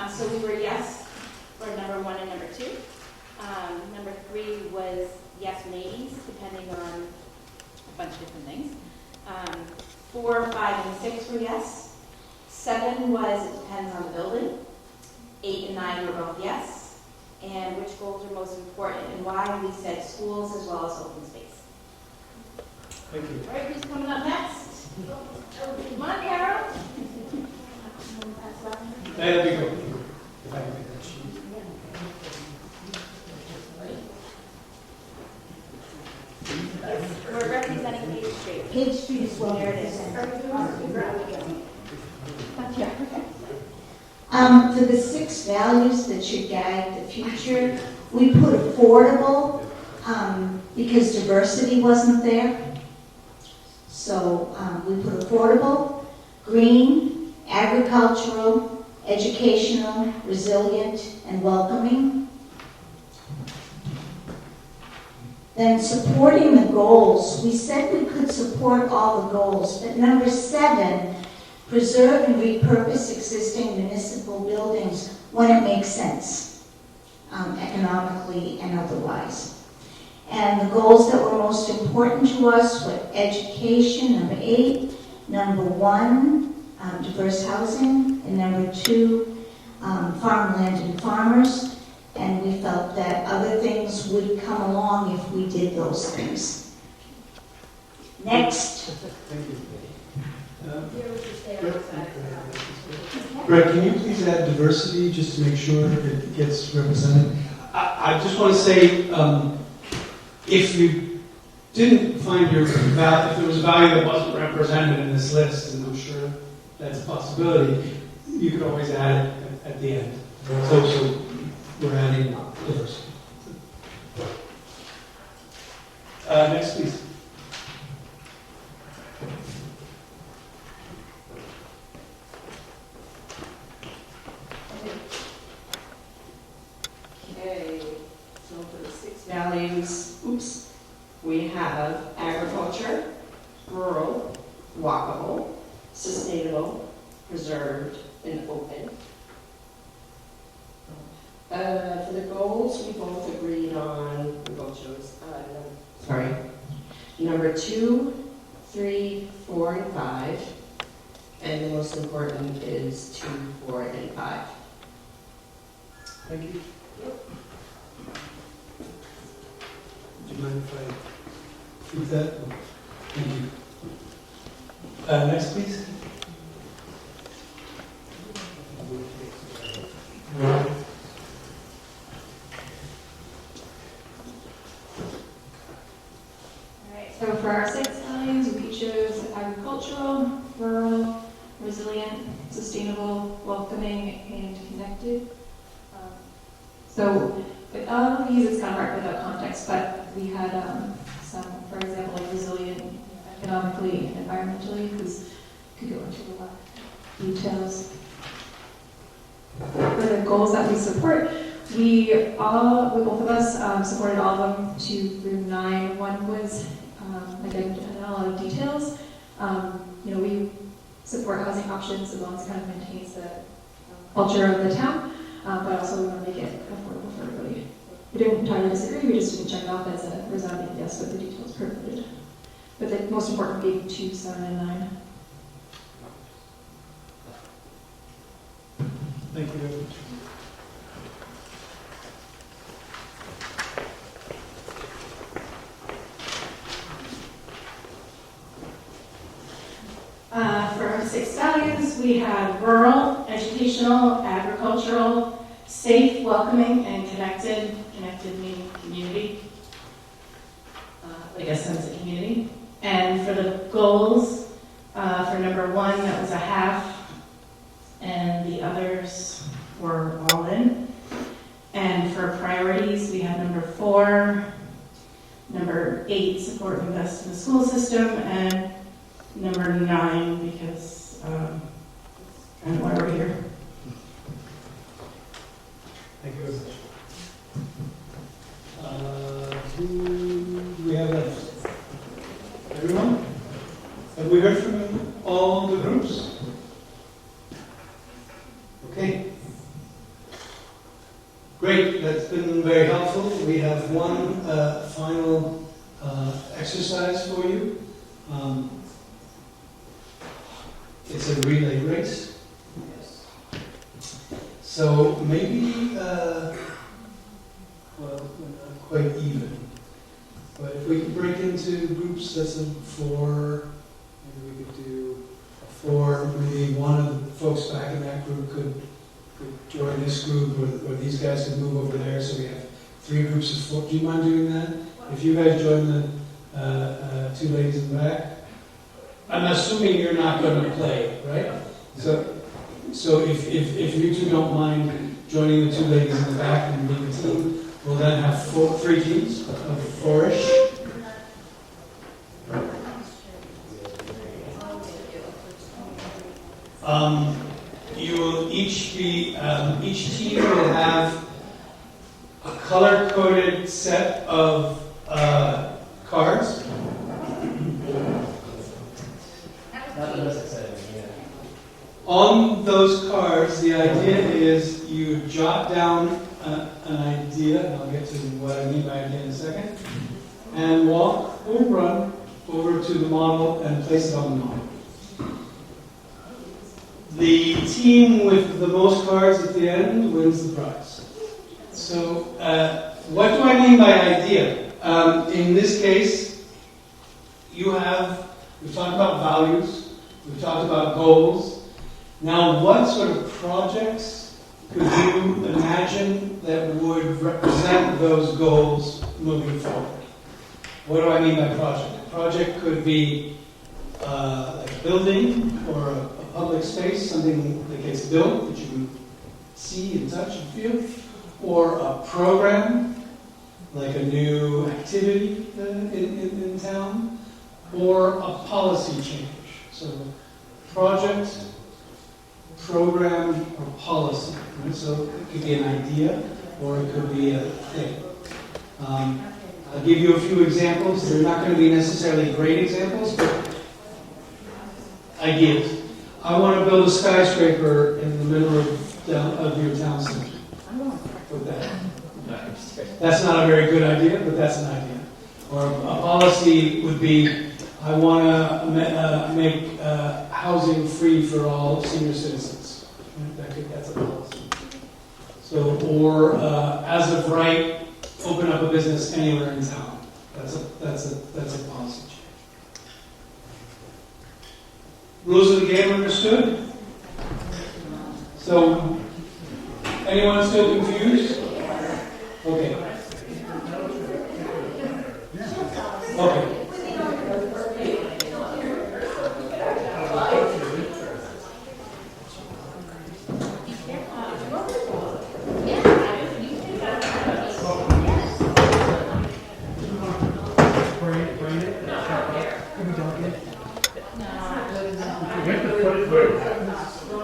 So we were yes for number 1 and number 2. Number 3 was yes maybes, depending on a bunch of different things. 4, 5, and 6 were yes. 7 was it depends on the building. 8 and 9 were both yes. And which goals are most important and why we said schools as well as open space. Thank you. All right, who's coming up next? Come on, Carol. There we go. If I can get that sheet. We're representing Page Street. Page Street as well. There it is. For the 6 values that should guide the future, we put affordable because diversity wasn't there. So we put affordable, green, agricultural, educational, resilient, and welcoming. Then supporting the goals, we said we could support all the goals, but number 7, preserve and repurpose existing municipal buildings when it makes sense, economically and otherwise. And the goals that were most important to us were education, number 8, number 1, diverse housing, and number 2, farmland and farmers. And we felt that other things would come along if we did those things. Next. Thank you. Brett, can you please add diversity just to make sure it gets represented? I just want to say, if you didn't find your value, if there was a value that wasn't represented in this list, and I'm sure that's a possibility, you could always add it at the end. So we're adding diversity. Next, please. Okay, so for the 6 values, we have agriculture, rural, walkable, sustainable, preserved, and open. For the goals, we both agreed on, we both chose, number 2, 3, 4, and 5. And the most important is 2, 4, and 5. Thank you. Do you mind if I keep that? Thank you. Next, please. So for our 6 values, we chose agricultural, rural, resilient, sustainable, welcoming, and connected. So with all of these, it's kind of hard without context, but we had some, for example, like resilient economically and environmentally, because could go into a lot of details. For the goals that we support, both of us supported all of them 2 through 9. One was again, not a lot of details. We support housing options as long as it kind of maintains the culture of the town, but also we want to make it affordable for everybody. We didn't entirely disagree, we just didn't check it off as a resounding yes, but the details provided. But the most important being 2, 7, and 9. Thank you very much. For our 6 values, we have rural, educational, agricultural, safe, welcoming, and connected. Connected meaning community, like a sense of community. And for the goals, for number 1, that was a half, and the others were all in. And for priorities, we have number 4, number 8, support and invest in the school system, and number 9, because kind of why we're here. Thank you very much. Who do we have left? Everyone? Have we heard from all the groups? Okay. Great, that's been very helpful. We have one final exercise for you. It's a relay race. So maybe, well, not quite even. But if we could break into groups, that's a 4. Maybe we could do a 4. Maybe one of the folks back in that group could join this group, or these guys could move over there. So we have 3 groups of 4. Do you mind doing that? If you guys join the 2 ladies in the back. I'm assuming you're not going to play, right? So if you 2 don't mind joining the 2 ladies in the back and being a team, we'll then have 3 teams of 4-ish. You will each team will have a color-coded set of cards. On those cards, the idea is you jot down an idea, and I'll get to what I mean by idea in a second, and walk or run over to the model and place it on the model. The team with the most cards at the end wins the prize. So, what do I mean by idea? In this case, we've talked about values, we've talked about goals, Now, what sort of projects could you imagine that would represent those goals moving forward? What do I mean by project? A project could be like a building or a public space, something that gets built that you can see and touch and feel, or a program, like a new activity in town, or a policy change. So project, program, or policy. Right? So it could be an idea, or it could be a thing. I'll give you a few examples. They're not going to be necessarily great examples, but ideas. I want to build a skyscraper in the middle of your town center. With that. That's not a very good idea, but that's an idea. Or a policy would be, I want to make housing free for all senior citizens. That's a policy. So, or as of right, open up a business anywhere in town. That's a policy change. Rules of the game understood? So, anyone still confused? Okay. Okay.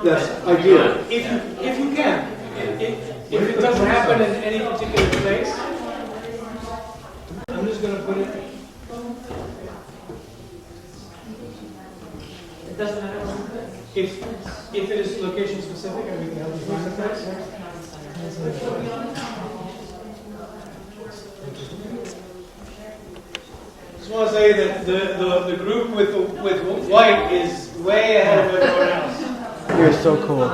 Yes, I do. If you can. If it doesn't happen in any particular place, I'm just going to put it. It doesn't matter. If it is location specific, and we can help you find the place. Just want to say that the group with white is way ahead of everyone else. You're so cool.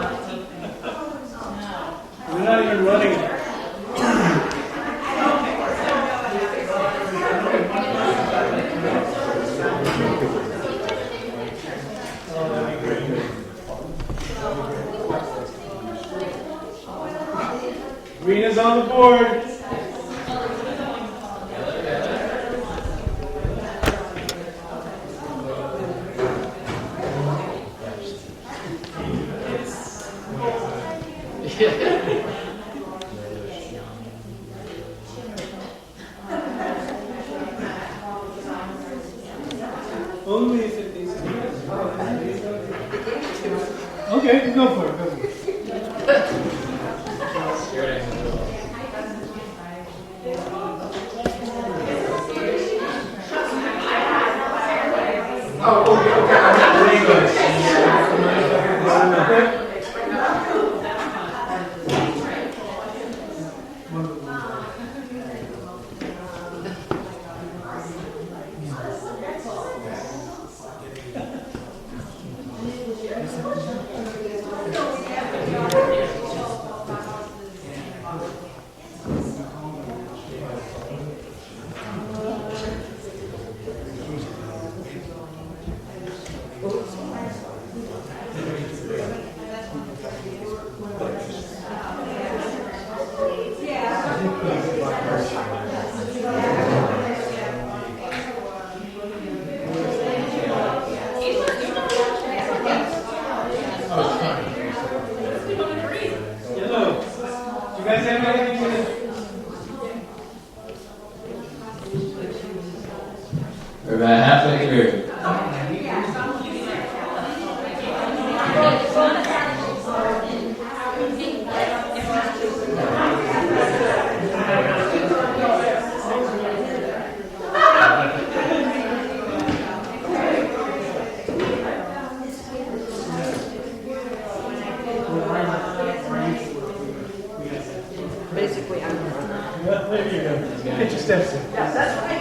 We're not even running it. Oh, that'd be great. Green is on the board. Only if it is. Okay, go for it. Go for it. We're about halfway through. Basically, I'm. There you go. Get your steps in. Yeah, that's right.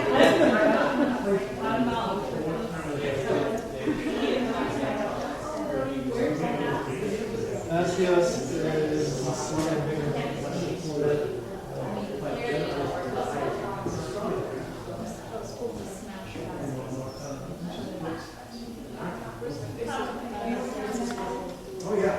Oh, yeah.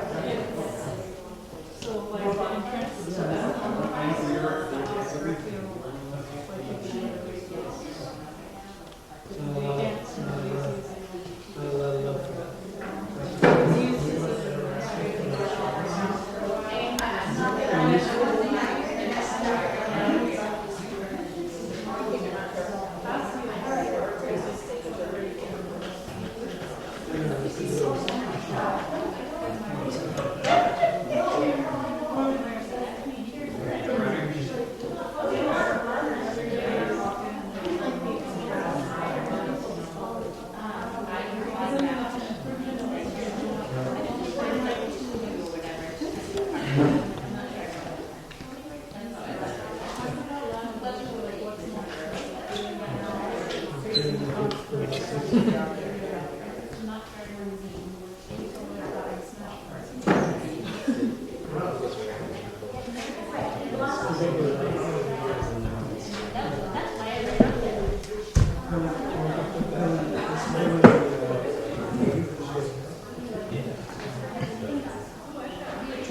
Do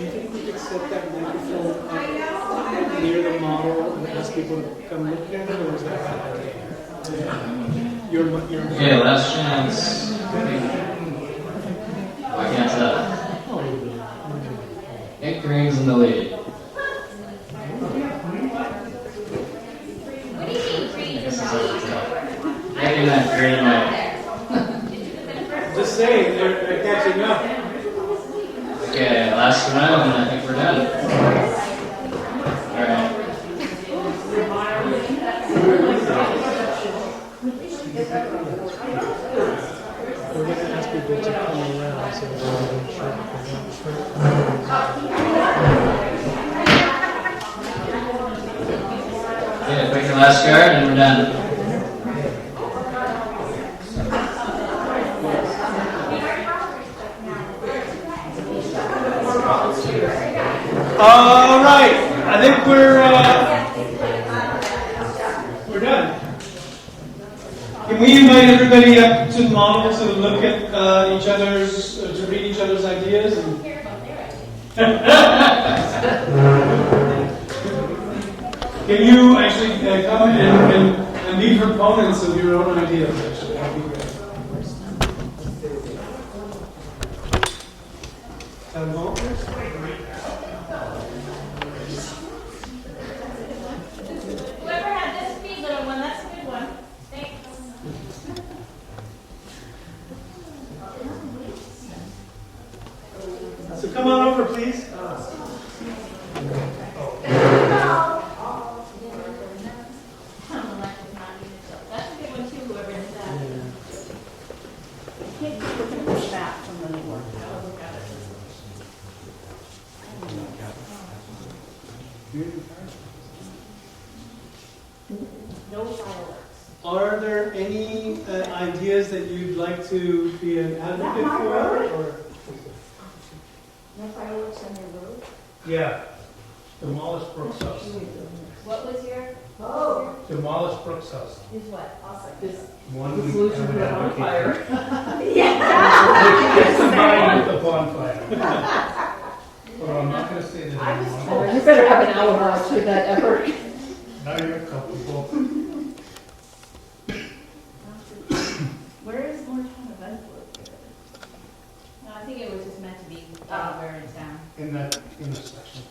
you think we could set that microphone up near the model and ask people to come look at it, or is that a bad idea? Your Okay, last chance. I can't tell. Nick Green's in the lead. What do you mean green? I guess it's over to Nick and that green and white. Just saying, they're catching up. Okay, last round, and I think we're done. Alright. We're going to ask people to come around so they're sure. Okay, pick your last card, and we're done. All right, I think we're done. Can we invite everybody up to the model to look at each other's, to read each other's ideas? Can you actually come and be proponents of your own ideas? Actually, that'd be great. Town hall? Whoever had this big little one, that's a good one. Thanks. So come on over, please. That's a good one too, whoever did that. Kids looking for that from the work. No fireworks. Are there any ideas that you'd like to be an advocate for? Or? No fireworks on the road? Yeah, demolish Brooks' house. What was your, Oh. Demolish Brooks' house. is what? Also. One we would advocate for. Yeah. It's combined with the bonfire. Well, I'm not gonna say that. I was anymore. told. You better have an hour to that effort. Now you're comfortable. Where is Moortown event located? No, I think it was just meant to be anywhere in town. In that intersection.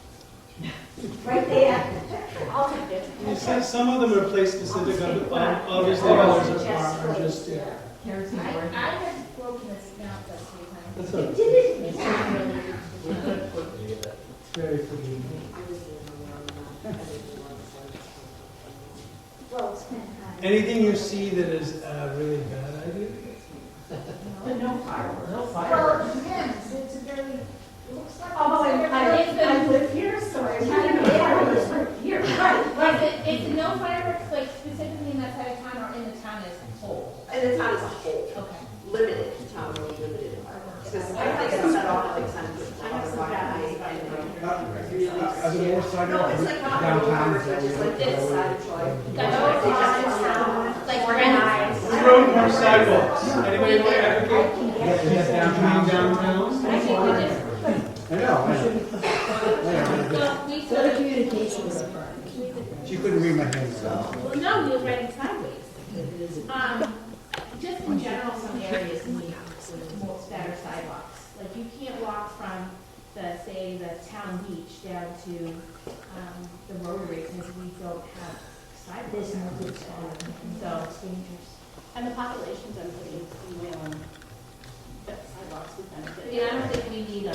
Right there. I'll take it. You said some of them are place specific, obviously others are just, yeah. I have broken this down a few times. That's all right. Did it? It's very forgiving. Well, it's kind of high. Anything you see that is a really bad idea? But no fireworks. No Well, it depends. It's a very, it looks like. Although I live here, so I live here. Right. Is it no fireworks, like specifically in that side of town or in the town as a whole? And the town as a whole, Okay. limited, town really limited in fireworks. Because I think it's set off like some I have some bad ideas. Are there more sidewalks No, it's like not downtown? fireworks, it's just like this side of Troy. Like Who wrote more sidewalks? Anybody want to advocate? Yes, downtown. Downtown? I think we just, I know. well, we sort of communications. She couldn't read my hands. Well, no, he was writing sideways. Just in general, some areas need more better sidewalks. Like you can't walk from the, say, the town beach down to the Rotary because we don't have sidewalks. So it's dangerous. And the population density in Wayland, that sidewalks would benefit. Yeah, I don't think we need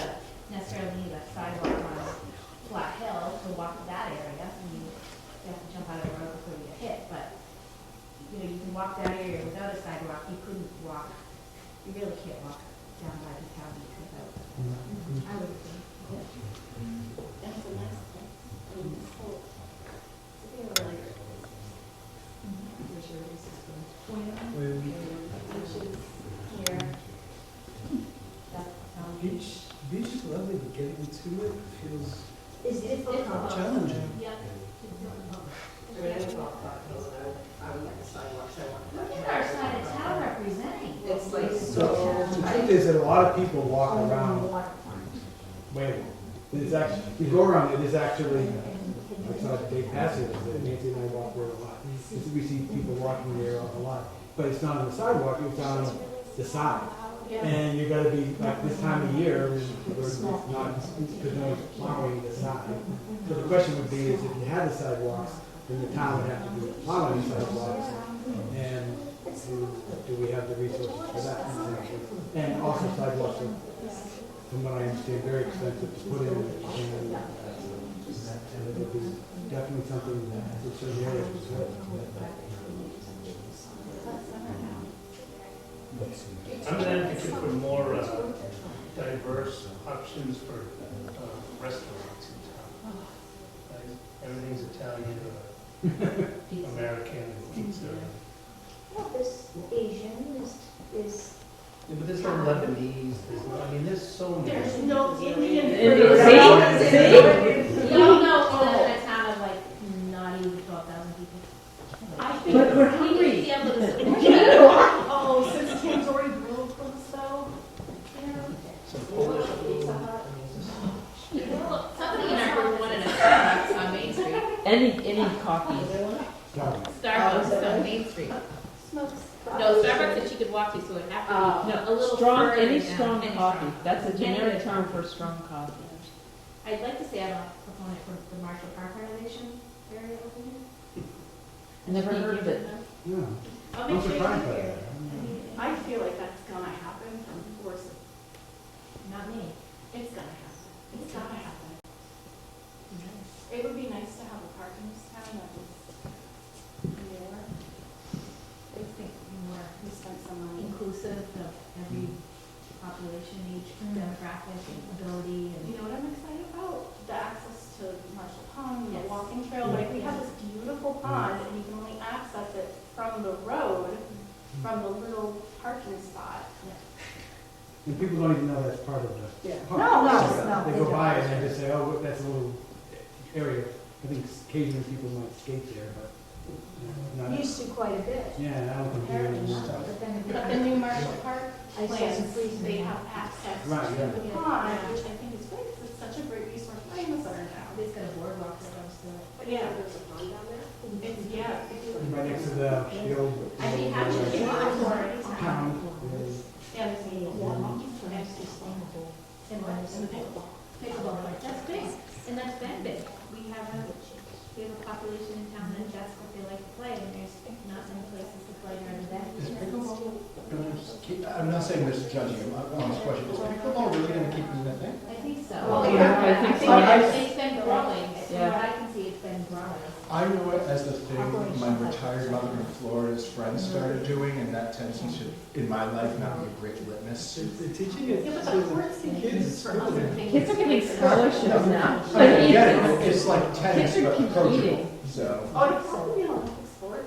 necessarily need a sidewalk on Flat Hill to walk to that area. I mean, you have to jump out of the road before you get hit, but you know, you can walk that area without a sidewalk. You couldn't walk, you really can't walk down by the town beach without, I would think. That's a nice place. I mean, it's cool. It's really great. Here. That sounds Beach is lovely, but getting to it feels Is difficult. challenging. Yep. lot of people walk around Wayland. It's actually, you go around, it is actually, it's not Dave Passage, Nancy and I walk there a lot. We see people walking there a lot, but it's not on the sidewalk, it's on the side. And you gotta be, like this time of year, where it's not, because no one's plowing the side. So the question would be is if you had the sidewalks, then the town would have to be plowing the sidewalks. And do we have the resources for that? And also sidewalks are, from what I understand, very expensive to put in. And it would be definitely something that in certain areas is good. I'm an advocate for more diverse options for restaurants in town. Everything's Italian or American pizza. Well, this Asian is. Yeah, but there's no Lebanese, there's so many. There's no Indian You food. don't know if we live in a town of like not even 12,000 people. I think. But we're hungry. Oh, since tandoori grill cooks though. Some Polish food. Somebody in our group wanted a Starbucks on Main Street. Any coffee. Starbucks on Main Street. No, Starbucks that she could walk to, so it would have to be a little Strong, further any down. strong Any coffee. strong. That's a generic term for strong coffee. I'd like to say I'm a proponent for the Marshall Park renovation area over here. Never heard of it. Yeah. I'll I'm make sure surprised you're by here. that. I feel like that's gonna happen from force. Not me. It's gonna happen. It's gotta happen. It would be nice to have a park in this town that was more. I think more We spent some money. inclusive of every population, age, demographic, and ability, and You know what I'm excited about? The access to Marshall Pond, the Yes. walking trail. Like, we have this beautiful pond, and you can only access it from the road, from the little parking spot. And people don't even know that's part of the park. No, They go by and they just say, oh, that's a little area. I think occasionally people might skate there, but not. Used to quite a bit. Yeah, I don't think they really know. But then But the new Marshall Park I saw some plans, freezing. they have access Right, to yeah. the pond, which I think is great, because it's such a great resource for the center now. it's got a boardwalk that goes to it. But yeah, there's a pond down there. It's, yeah. Right next to the old. I'd be happy to do it for anytime. Town. Yeah, there's a walking trail. And the pickleball court, that's big, and that's been big. We have a population in town that that's what they like to play, and there's not many places to play during the day. Is pickleball, I'm not saying this is judging, I'm on this question, is pickleball really gonna keep doing that thing? I think so. Well, yeah, I think so. It's been growing, from Yeah. what I can see, it's been growing. I know it as the thing my retired mother in Florida's friends started doing, and that tends to, in my life, not be a great litmus. They're teaching it Yeah, but to the court's the being kids. used for other things. Kids are getting scholarships now. I get it, it's like tennis, Kids are but competing. approachable, so. Oh, it's probably an Olympic sport.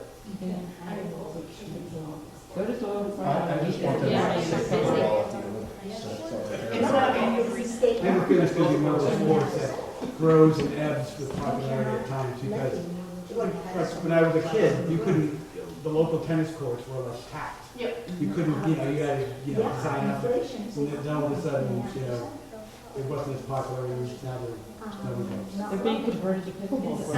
Go to Doyle. I just want them Yeah. to say pickleball at the Olympics, so that's all I care It's about. not being used. I have a feeling it's going to be one of those sports that grows and ebbs with popularity at times because, like, when I was a kid, you couldn't, the local tennis courts were like packed. Yep. You couldn't, you gotta, sign up. And then all of a sudden, it wasn't as popular and now They're being converted to pickleball. But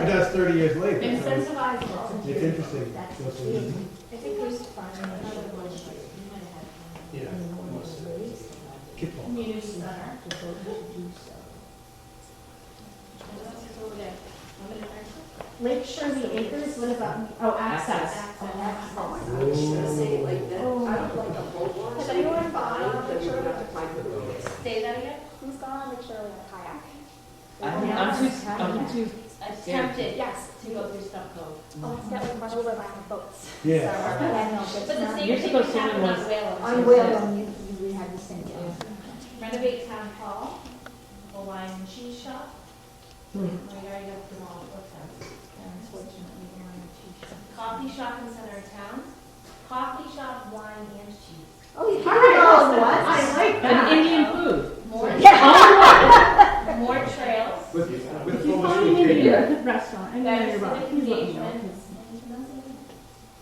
that's 30 years later. So Incentivize it. it's interesting. So it's a- I think there's fun. Yeah. kickball. Community center. Lake Shirley Acres, what about, oh, access. I was gonna say like that, I would like a boat launch. Has anyone fine, gone then we would have to find the rules. Say that again? Who's gone on Lake Shirley on a kayak? I'm too, I'm Yeah. tempted Yes. to go through Stuff Cove. Oh, it's got like over by the boats. Yeah. But the same Years thing ago, can happen someone on Whalen. On Whalen, we had the same thing. Renovate town hall, a wine and cheese shop. We already got them all looked at. Unfortunately, wine and cheese shop. Coffee shop in center of town. Coffee shop, wine and cheese. Oh, you can all at once? I like an that. Indian food. More, more trails. With You full find me maybe escape. a good restaurant, I know Better you're about, civic please let me know. engagement.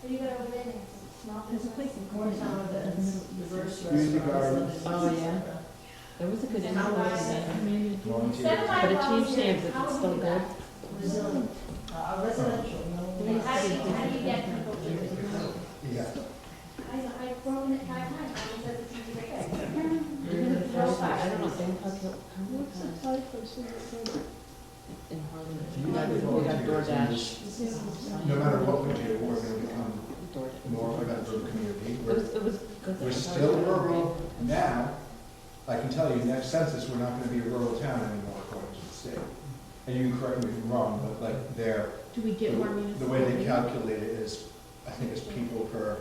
What do you got over there, Nancy? There's a place in Corntown that has diverse Community restaurants. gardens. Oh, yeah. There was a good influence there. Volunteer. Instead of my But it changed volunteers, hands, if how it's would still we do good. that? Residential. How do you get people to? Yeah. I've broken it 5 times, and it says it's easy to fix. I don't know, then how in Harlem, If you have we got volunteers in DoorDash. this, no matter what we do, we're going to become more of a veteran community. It was good. We're still rural now. I can tell you, next census, we're not going to be a rural town anymore, according to the state. And you can correct me if I'm wrong, but like Do we get more the municipal? way they calculate it is, I think it's people per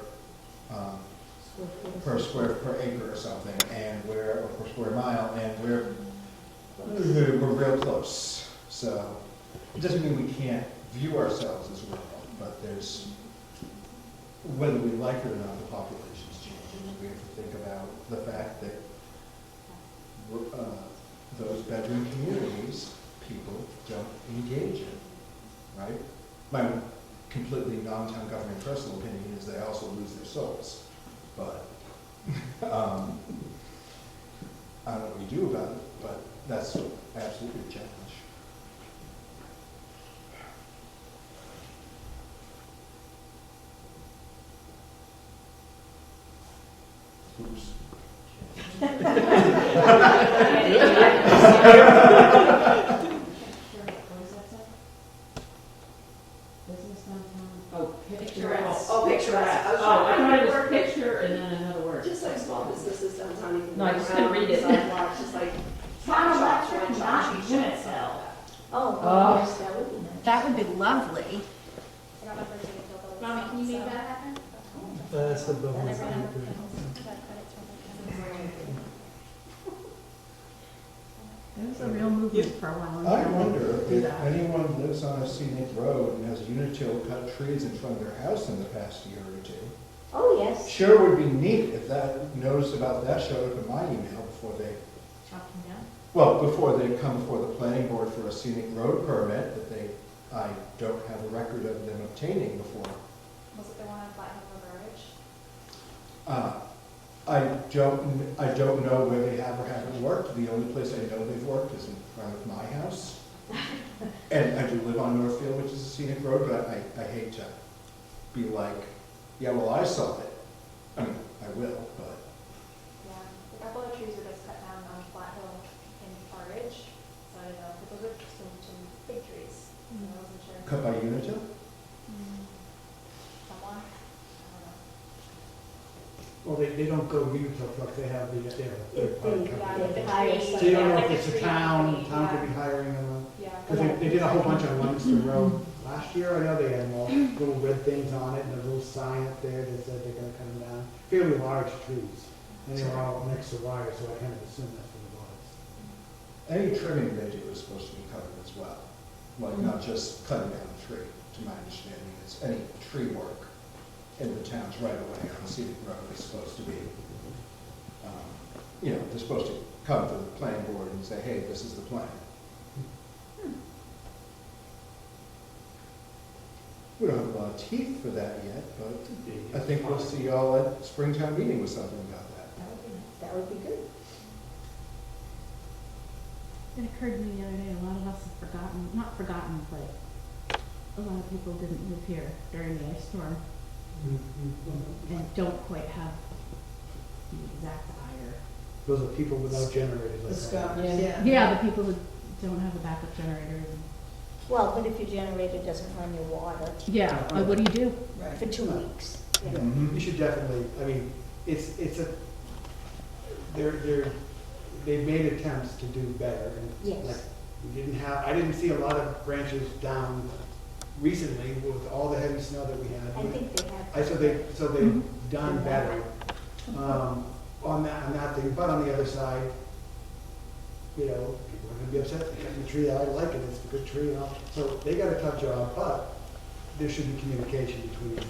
acre or something, and or per square mile, and we're real close. So it doesn't mean we can't view ourselves as rural, but there's, whether we like it or not, the population's changing. We have to think about the fact that those bedroom communities, people don't engage in, right? My completely non-town government personal opinion is they also lose their souls. But I don't know what we do about it, but that's absolutely a challenge. Oops. Oh, Picturesque. Oh, picturesque. Oh, I thought it was picture and then another word. Just like small businesses downtown. You can No, I just walk couldn't around read it. sidewalks, just like Town shops, electric, wine not shops, cheese unit shops. cell. Oh, Oh. yes, that would be nice. That would be lovely. Mommy, can you make that happen? That's the building. There was a real movement for a while. I wonder if anyone lives on a scenic road and has Unitil cut trees in front of their house in the past year or two. Oh, yes. Sure would be neat if that notice about that showed up in my email before they, Chop them down. well, before they come before the planning board for a scenic road permit that I don't have a record of them obtaining before. Was it the one on Flat Hill Garbage? I don't know where they have or haven't worked. The only place I know they've worked is in front of my house. And I do live on Northfield, which is a scenic road, but I hate to be like, yeah, well, I saw it. I mean, I will, but. Yeah, a couple of trees were just cut down on Flat Hill in Forage, so I don't know, but those are some big trees, so I wasn't sure. Cut by Unitil? Someone, I don't know. Well, they don't go Unitil trucks, they have the, third party Yeah, company. the hire tree- So you don't know like if it's a tree town company, could be hiring them. Yeah. Because they did a whole bunch on Lunenburg Road last year. I know they had them all, little red things on it and a little sign up there that said they're gonna cut them down. Fairly large trees. And they were all next to wire, so I kind of assumed that's what it was. Any trimming they do is supposed to be covered as well. Like, not just cutting down a tree, to my understanding. It's any tree work in the town's right away on scenic road is supposed to be, they're supposed to come to the planning board and say, hey, this is the plan. We don't have a lot of teeth for that yet, but I think we'll see y'all at Springtown meeting with something about that. That would be good. It occurred to me the other day, a lot of us have forgotten, not forgotten, but a lot of people didn't live here during the ice storm and don't quite have the exact ire. Those are people without generators. I thought. Yeah, the people who don't have a backup generator. Well, but if your generator doesn't run your water Yeah, what do you do? for 2 weeks? Mhm. You should definitely, I mean, they've made attempts to do better. And Yes. like, I didn't see a lot of branches down recently with all the heavy snow that we had. I think they have. So they've done better on that thing. But on the other side, people are gonna be upset. They cut the tree. I like it. It's a good tree. So they got a tough job, but there should be communication between the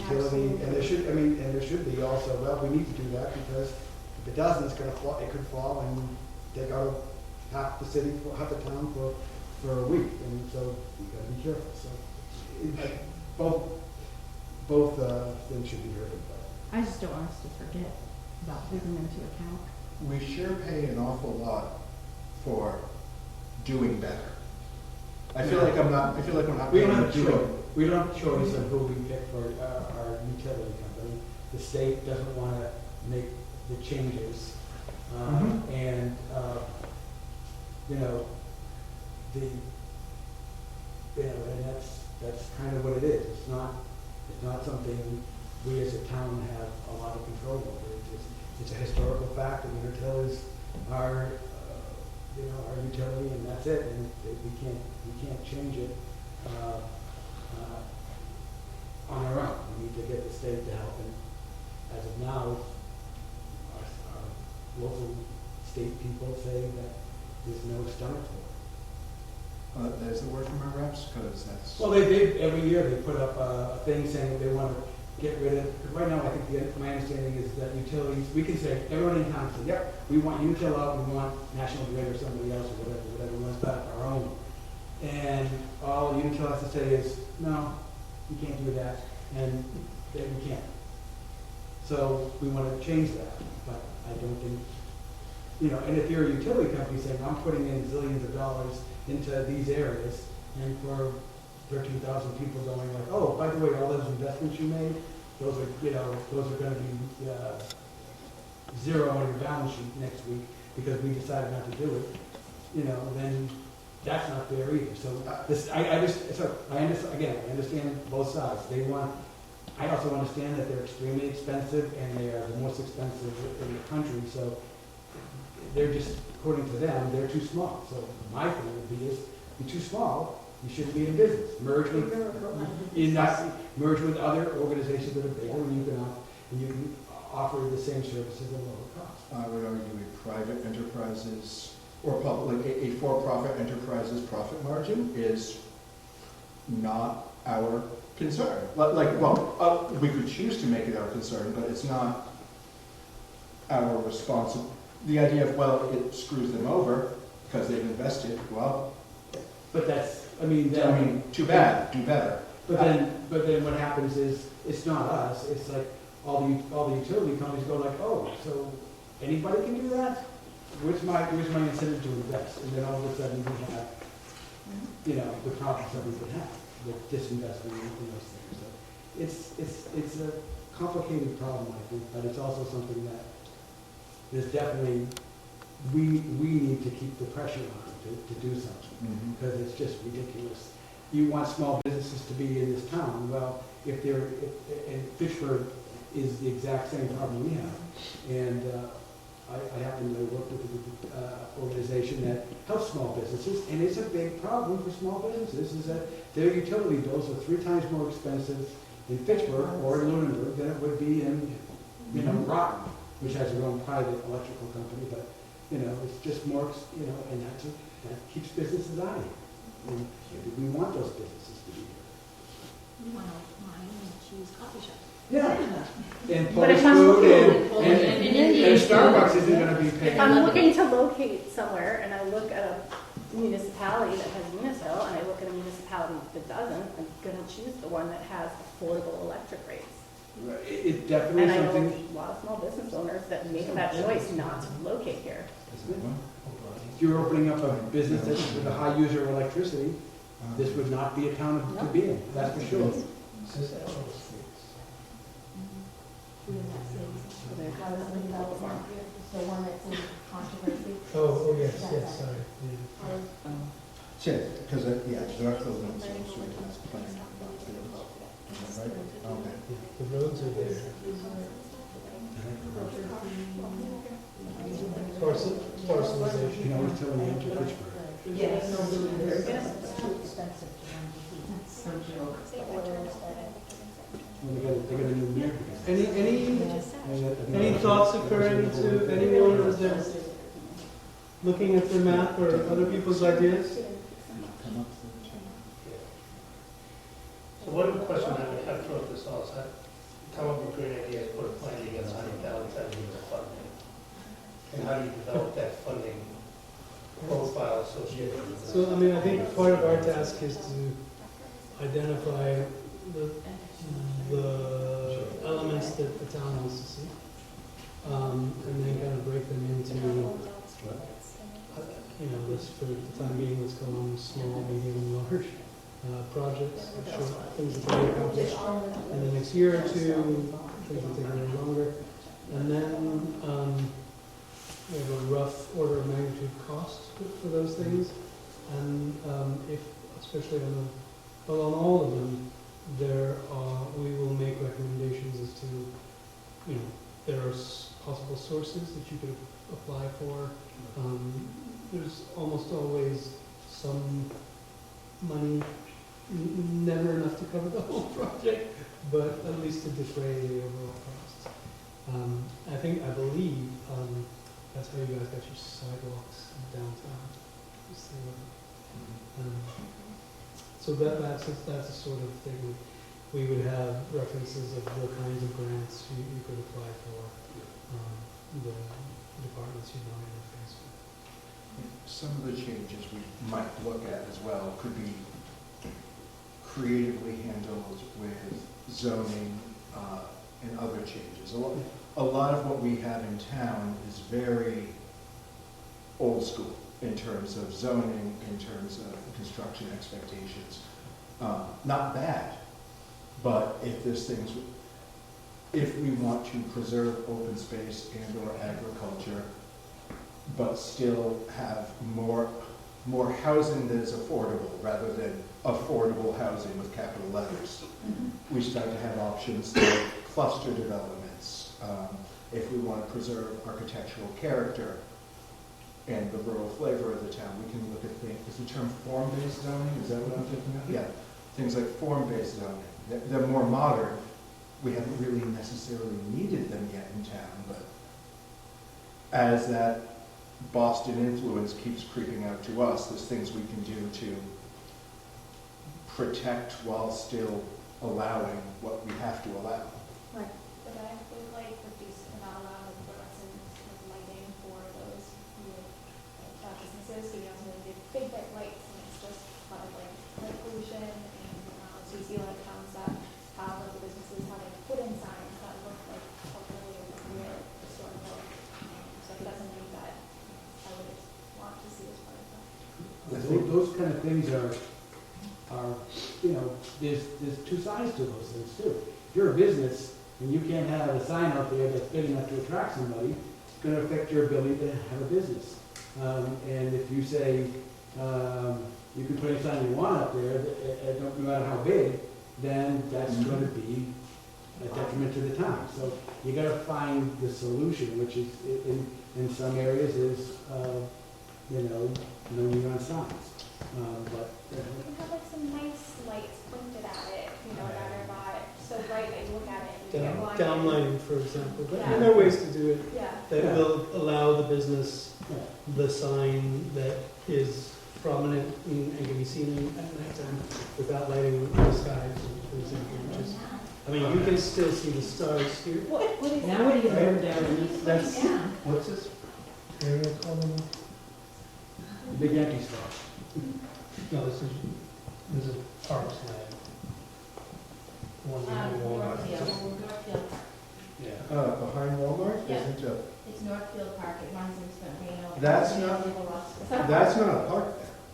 utility and there should be also. Well, we need to do that because if it doesn't, it's gonna fall. It could fall and take out half the city, half the town for a week. And so we gotta be careful. So both both things should be heard about. I just don't want us to forget about taking them into account. We sure pay an awful lot for doing better. I feel like we're not We paying don't have a doing. choice. We don't have a choice of who we pick for our utility company. The state doesn't want to make the changes. And, and that's kind of what it is. It's not something we as a town have a lot of control over. It's a historical fact that Intertel is our, our utility, and that's it. And we can't change it on our own. We need to get the state to help. And as of now, our local state people say that there's no stomach for it. There's the word from our reps, because that's. Well, they every year they put up a thing saying that they want to get rid of, because right now I think my understanding is that utilities, we can say, everyone in town can say, yep, we want Unitil out, we want National Grid or somebody else or whatever we want, but our own. And all Unitil has to say is, no, you can't do that, and then we can't. So we want to change that, but I don't think, and if you're a utility company saying, I'm putting in zillions of dollars into these areas, and for 13,000 people going like, oh, by the way, all those investments you made, those are going to be zero on your balance sheet next week because we decided not to do it, then that's not fair either. So I understand both sides. I also understand that they're extremely expensive and they are the most expensive in the country. So they're just, according to them, they're too small. So my thing would be is, you're too small, you shouldn't be in business. Merge with other organizations that are bigger, and you can offer the same services at a lower cost. I would argue a private enterprises or public, a for-profit enterprise's profit margin is not our concern. We could choose to make it our concern, but it's not our responsibility. The idea of, well, it screws them over because they've invested, well. But too bad, do better. But then what happens is, it's not us, it's like all the utility companies go like, oh, so anybody can do that? Where's my incentive to invest? And then all of a sudden we have, the problems that we could have with disinvestment in those things. So it's a complicated problem, I think, but it's also something that there's definitely, we need to keep the pressure on to do something, because it's just ridiculous. You want small businesses to be in this town. Well, and Fitchburg is the exact same problem we have. And I happen to work with an organization that helps small businesses, and it's a big problem for small businesses, is that their utility bills are 3 times more expensive in Fitchburg or in Lunenburg than it would be in, Groton, which has their own private electrical company, but, it's just more, and that keeps businesses out of here. And we want those businesses to be here. We want to wine and cheese coffee shop. Yeah. And But Polish if I'm food looking- and Starbucks isn't gonna be paying. If I'm looking to locate somewhere and I look at a municipality that has Unitil and I look at a municipality that doesn't, I'm gonna choose the one that has affordable electric rates. It definitely And is I know something, a lot of small business owners that make that choice not to locate here. if you're opening up a business that's with a high user of electricity, this would not be a town to be in, that's for sure. The one that's in controversy. Oh, yes, sorry. Because, there are closed ones, so that's planning. Right? Okay. The roads are there. Parcelization. You know, it's telling you to Fitchburg. Yes. It's too expensive to run the heat. That's so true. Well, they got a new mayor. Any thoughts occurring to anyone as they're looking at the map or other people's ideas? So one question I would have throughout this all is, come up with great ideas, put a plan together, how do you balance that with the funding? And how do you develop that funding profile associated with it? So, I think part of our task is to identify the elements that the town wants to see, and then kind of break them into, this for the time being, let's call them small, medium, large projects, short things that can be accomplished in the next year or two, things that take a little longer, and then we have a rough order of magnitude cost for those things, and if, especially on all of them, we will make recommendations as to, there are possible sources that you could apply for. There's almost always some money, never enough to cover the whole project, but at least to defray the overall costs. I believe that's how you guys got your sidewalks downtown. So that's a sort of thing. We would have references of the kinds of grants you could apply for, the departments you want to interface with. Some of the changes we might look at as well could be creatively handled with zoning and other changes. A lot of what we have in town is very old school in terms of zoning, in terms of construction expectations. Not bad, but if we want to preserve open space and or agriculture, but still have more housing that is affordable rather than affordable housing with capital letters, we start to have options like cluster developments. If we want to preserve architectural character and the rural flavor of the town, we can look at things. Is the term form-based zoning? Is that what I'm thinking of? Yeah, things like form-based zoning. They're more modern. We haven't really necessarily needed them yet in town, but as that Boston influence keeps creeping out to us, there's things we can do to protect while still allowing what we have to allow. Right. But I would like the piece about allowing the fluorescent lighting for those businesses, so you don't really get big bright lights, and it's just kind of like light pollution, and so you see a lot of towns that have local businesses having put in signs that look like culturally appropriate, historical, so that's something that I would want to see as part of that. I think those kind of things are there's two sides to those things too. If you're a business and you can't have a sign out there that's big enough to attract somebody, it's going to affect your ability to have a business. And if you say you can put any sign you want out there, no matter how big, then that's going to be a detriment to the town. So you got to find the solution, which is in some areas is no neon signs. But You can have like some nice lights pointed at it, that are not so bright that you look at it and you get blinded. Downlighting, for example. Yeah. And there are ways to do it Yeah. that will allow the business the sign that is prominent and can be seen at nighttime without lighting the sky, for example. You can still see the stars here. Now what do you burn down in these? That's, what's this area called? big empty spot. No, this is parks land. One behind Walmart. Northfield Park. Yeah. Behind Walmart? Yeah. Isn't it? It's Northfield Park, it runs into Reno. That's not- That's not a park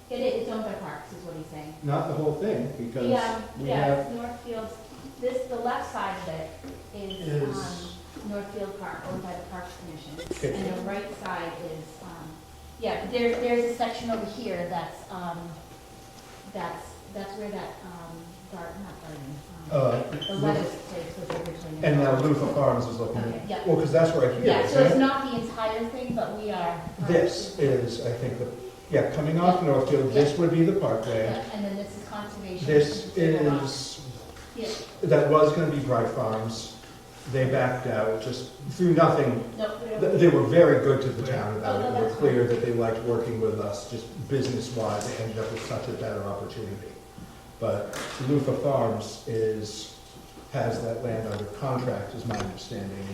there. It is, it's owned by Parks, is what he's saying. Not the whole thing, because we Yeah, have, it's Northfield, the left side of it is Northfield Park, owned by the Parks Commission. Okay. And the right side is, there's a section over here that's where that, the lettuce place was originally. and now Luther Farms is looking Okay, at, yeah. well, because that's right here, Yeah, so isn't it's it? not the entire thing, but we are. This is, I think, coming off Northfield, this would be the parkway. Yeah, and then this is conservation. This is, Yeah, that was going to be Bright Farms. They backed out just through nothing. no, They were very good to the town about it. Oh, They were that's clear that they liked working with us, just business-wise. They ended up with such a better opportunity. But Luther Farms has that land under contract, is my understanding.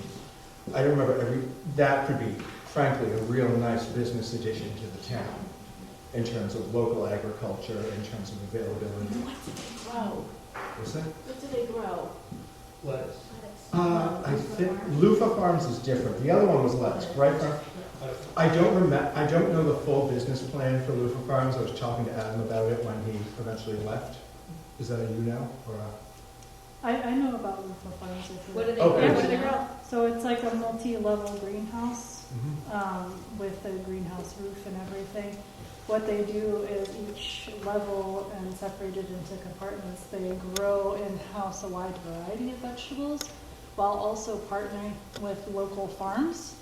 I don't remember that could be, frankly, a real nice business addition to the town. in terms of local agriculture, in terms of availability. What do they grow? What's that? What do they grow? Lettuce. I think Lufa Farms is different. The other one was lettuce, right? I don't know the full business plan for Lufa Farms. I was talking to Adam about it when he eventually left. Is that a you now or a? I know about Lufa Farms. What do they Okay. Yeah, grow? what do they grow? So it's like a multi-level greenhouse Mhm. with a greenhouse roof and everything. What they do is each level and separated into compartments, they grow in-house a wide variety of vegetables while also partnering with local farms.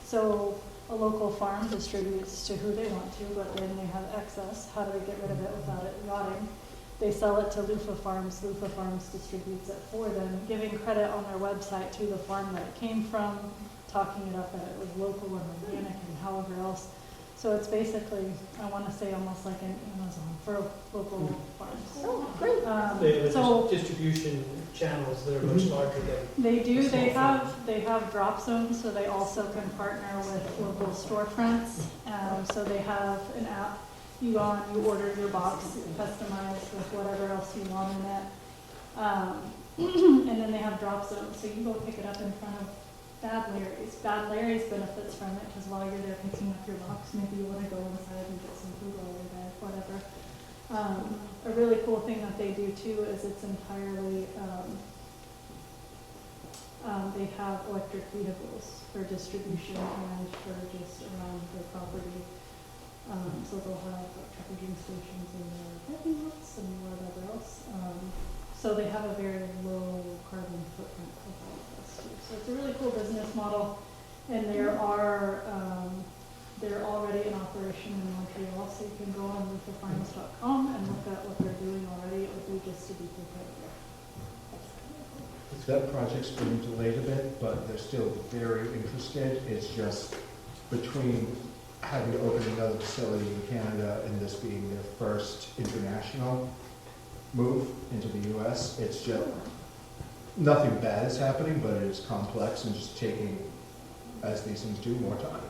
So a local farm distributes to who they want to, but then they have excess. How do they get rid of it without it rotting? They sell it to Lufa Farms. Lufa Farms distributes it for them, giving credit on their website to the farm that it came from, talking it up that it was local and organic and however else. So it's basically, I want to say almost like an Amazon for local farms. Oh, great. They have So distribution channels that are much larger than. they do, a small they have drop zones, so they also can partner with local storefronts. So they have an app, you go on, you order your box, customized with whatever else you want in it. And then they have drop zones, so you go pick it up in front of Bad Larry's. Bad Larry's benefits from it because while you're there picking up your box, maybe you want to go inside and get some food while you're there, whatever. A really cool thing that they do too is it's entirely, they have electric vehicles for distribution and for just around their property. So they'll have charging stations in their parking lots and whatever else. So they have a very low carbon footprint with all of this too. So it's a really cool business model, and they're already in operation in Montreal. So you can go on lufafarms.com and look at what they're doing already. It would be just to be prepared. That project's been delayed a bit, but they're still very interested. It's just between having to open another facility in Canada and this being their first international move into the US, it's just, nothing bad is happening, but it's complex and just taking, as these things do, more time.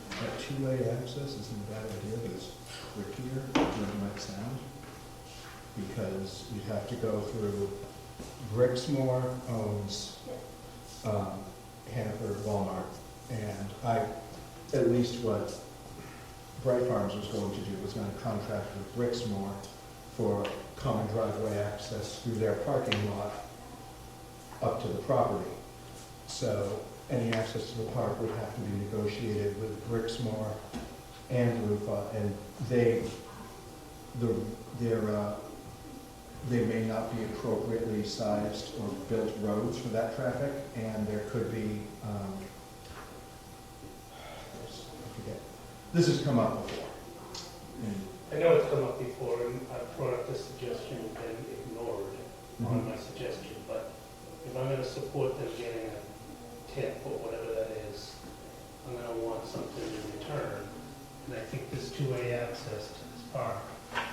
That two-way access isn't a bad idea, but it's trickier than it might sound, because you have to go through, Brixmor owns Hannaford Walmart, and at least what Bright Farms was going to do was going to contract with Brixmor for common driveway access through their parking lot up to the property. So any access to the park would have to be negotiated with Brixmor and Lufa, and they may not be appropriately sized or built roads for that traffic, and there could be, I forget, this has come up before. I know it's come up before, and I brought up this suggestion and been ignored on my suggestion, but if I'm gonna support them getting a tip or whatever that is, I'm gonna want something in return. And I think this two-way access to this park,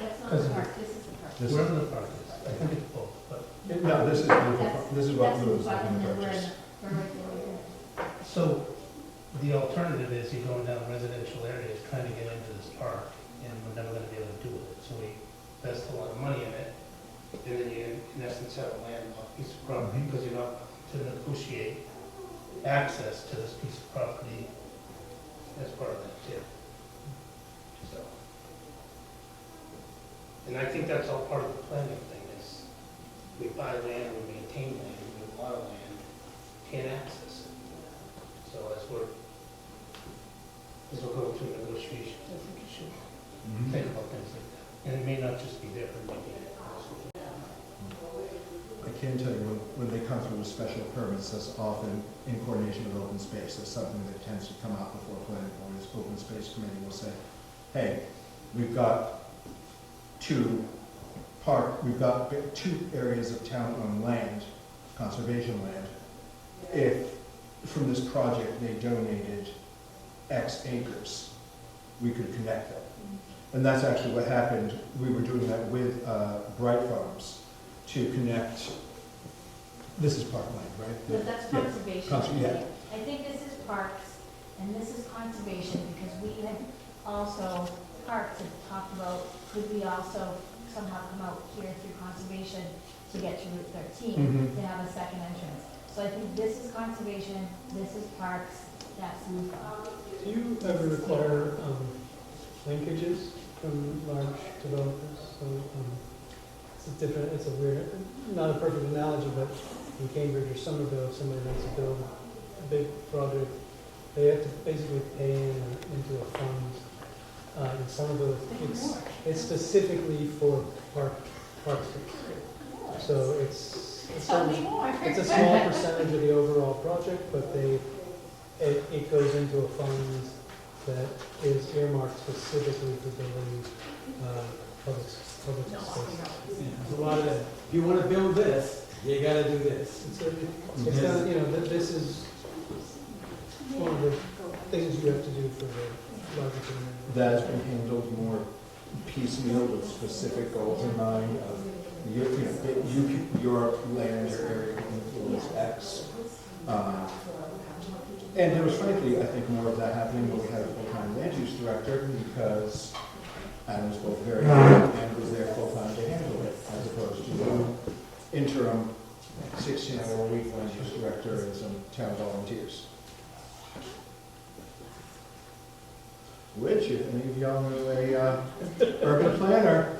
That's not the park, this is the park. wherever the park is, I think it's both, but. No, this is what That's Lou was the looking button to that we're purchase. in, we're right there. So the alternative is you're going down residential areas trying to get into this park, and we're never gonna be able to do it. So we invest a lot of money in it, and then you, in essence, have a landlocked piece of property, because you're not to negotiate access to this piece of property as part of that tip. So, and I think that's all part of the planning thing, is we buy land, we maintain land, we have a lot of land, can't access it. So as we're going through negotiations, I think you should think about things like that. And it may not just be there, but maybe I can tell you, when they come through with special permits, that's often in coordination with open space. That's something that tends to come out before planning board. Is open space committee will say, hey, we've got two areas of town-owned land, conservation land. If from this project they donated X acres, we could connect them. And that's actually what happened. We were doing that with Bright Farms to connect This is parkland, right? But that's Yeah. conservation. Yeah. I think this is parks, and this is conservation, because we had also, parks had talked about, could we also somehow come out here through conservation to get to Route 13, Mhm. to have a second entrance. So I think this is conservation, this is parks, that's LUFA. Do you ever require linkages from large developers? So it's a different, it's a weird, not a perfect analogy, but in Cambridge or Somerville, if somebody wants to build a big project, they have to basically pay into a fund. In Somerville, it's specifically for park space. So it's a small percentage of the overall project, but it goes into a fund that is earmarked specifically for building public space. There's a lot of that. If you want to build this, you got to do this. It's kind of, this is one of the things you have to do for the larger community. That has been handled more piecemeal with specific goals in mind of your land, your area influence X. And there was frankly, I think, more of that happening when we had a full-time land use director because Adam was both very good and was there full-time to handle it as opposed to interim 16-hour-a-week land use director and some town volunteers. Which, if any of y'all know a urban planner,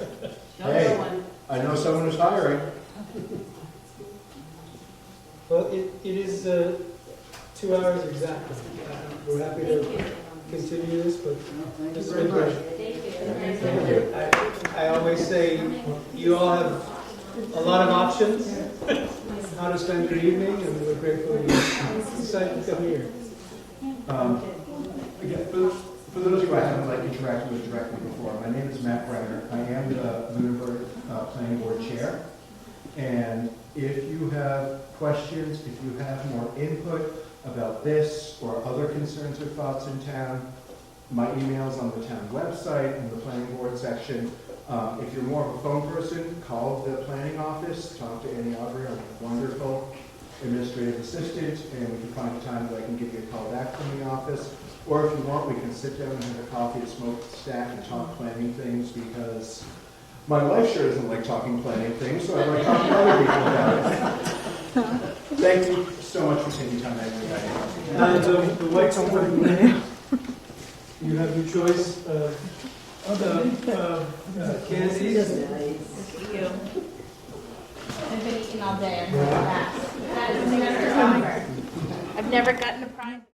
hey, I know someone who's hiring. Well, it is 2 hours exactly. We're happy to continue this, but this is a pleasure. Thank you. I always say you all have a lot of options how to spend your evening, and we're grateful you decided to come here. Again, for those of you I haven't interacted with directly before, my name is Matt Brenner. I am the Lunenburg Planning Board Chair. And if you have questions, if you have more input about this or other concerns or thoughts in town, my email is on the town website in the planning board section. If you're more of a phone person, call the planning office, talk to Annie Aubry, our wonderful administrative assistant, and we can find a time that I can give you a call back from the office. Or if you want, we can sit down and have a coffee, smoke a stack, and talk planning things, because my wife sure doesn't like talking planning things, so I like talking to other people about it. Thank you so much for taking time out of your day. And the white company, you have your choice of candies. I've been eating all day, I'm really fast. That is never over. I've never gotten a prize.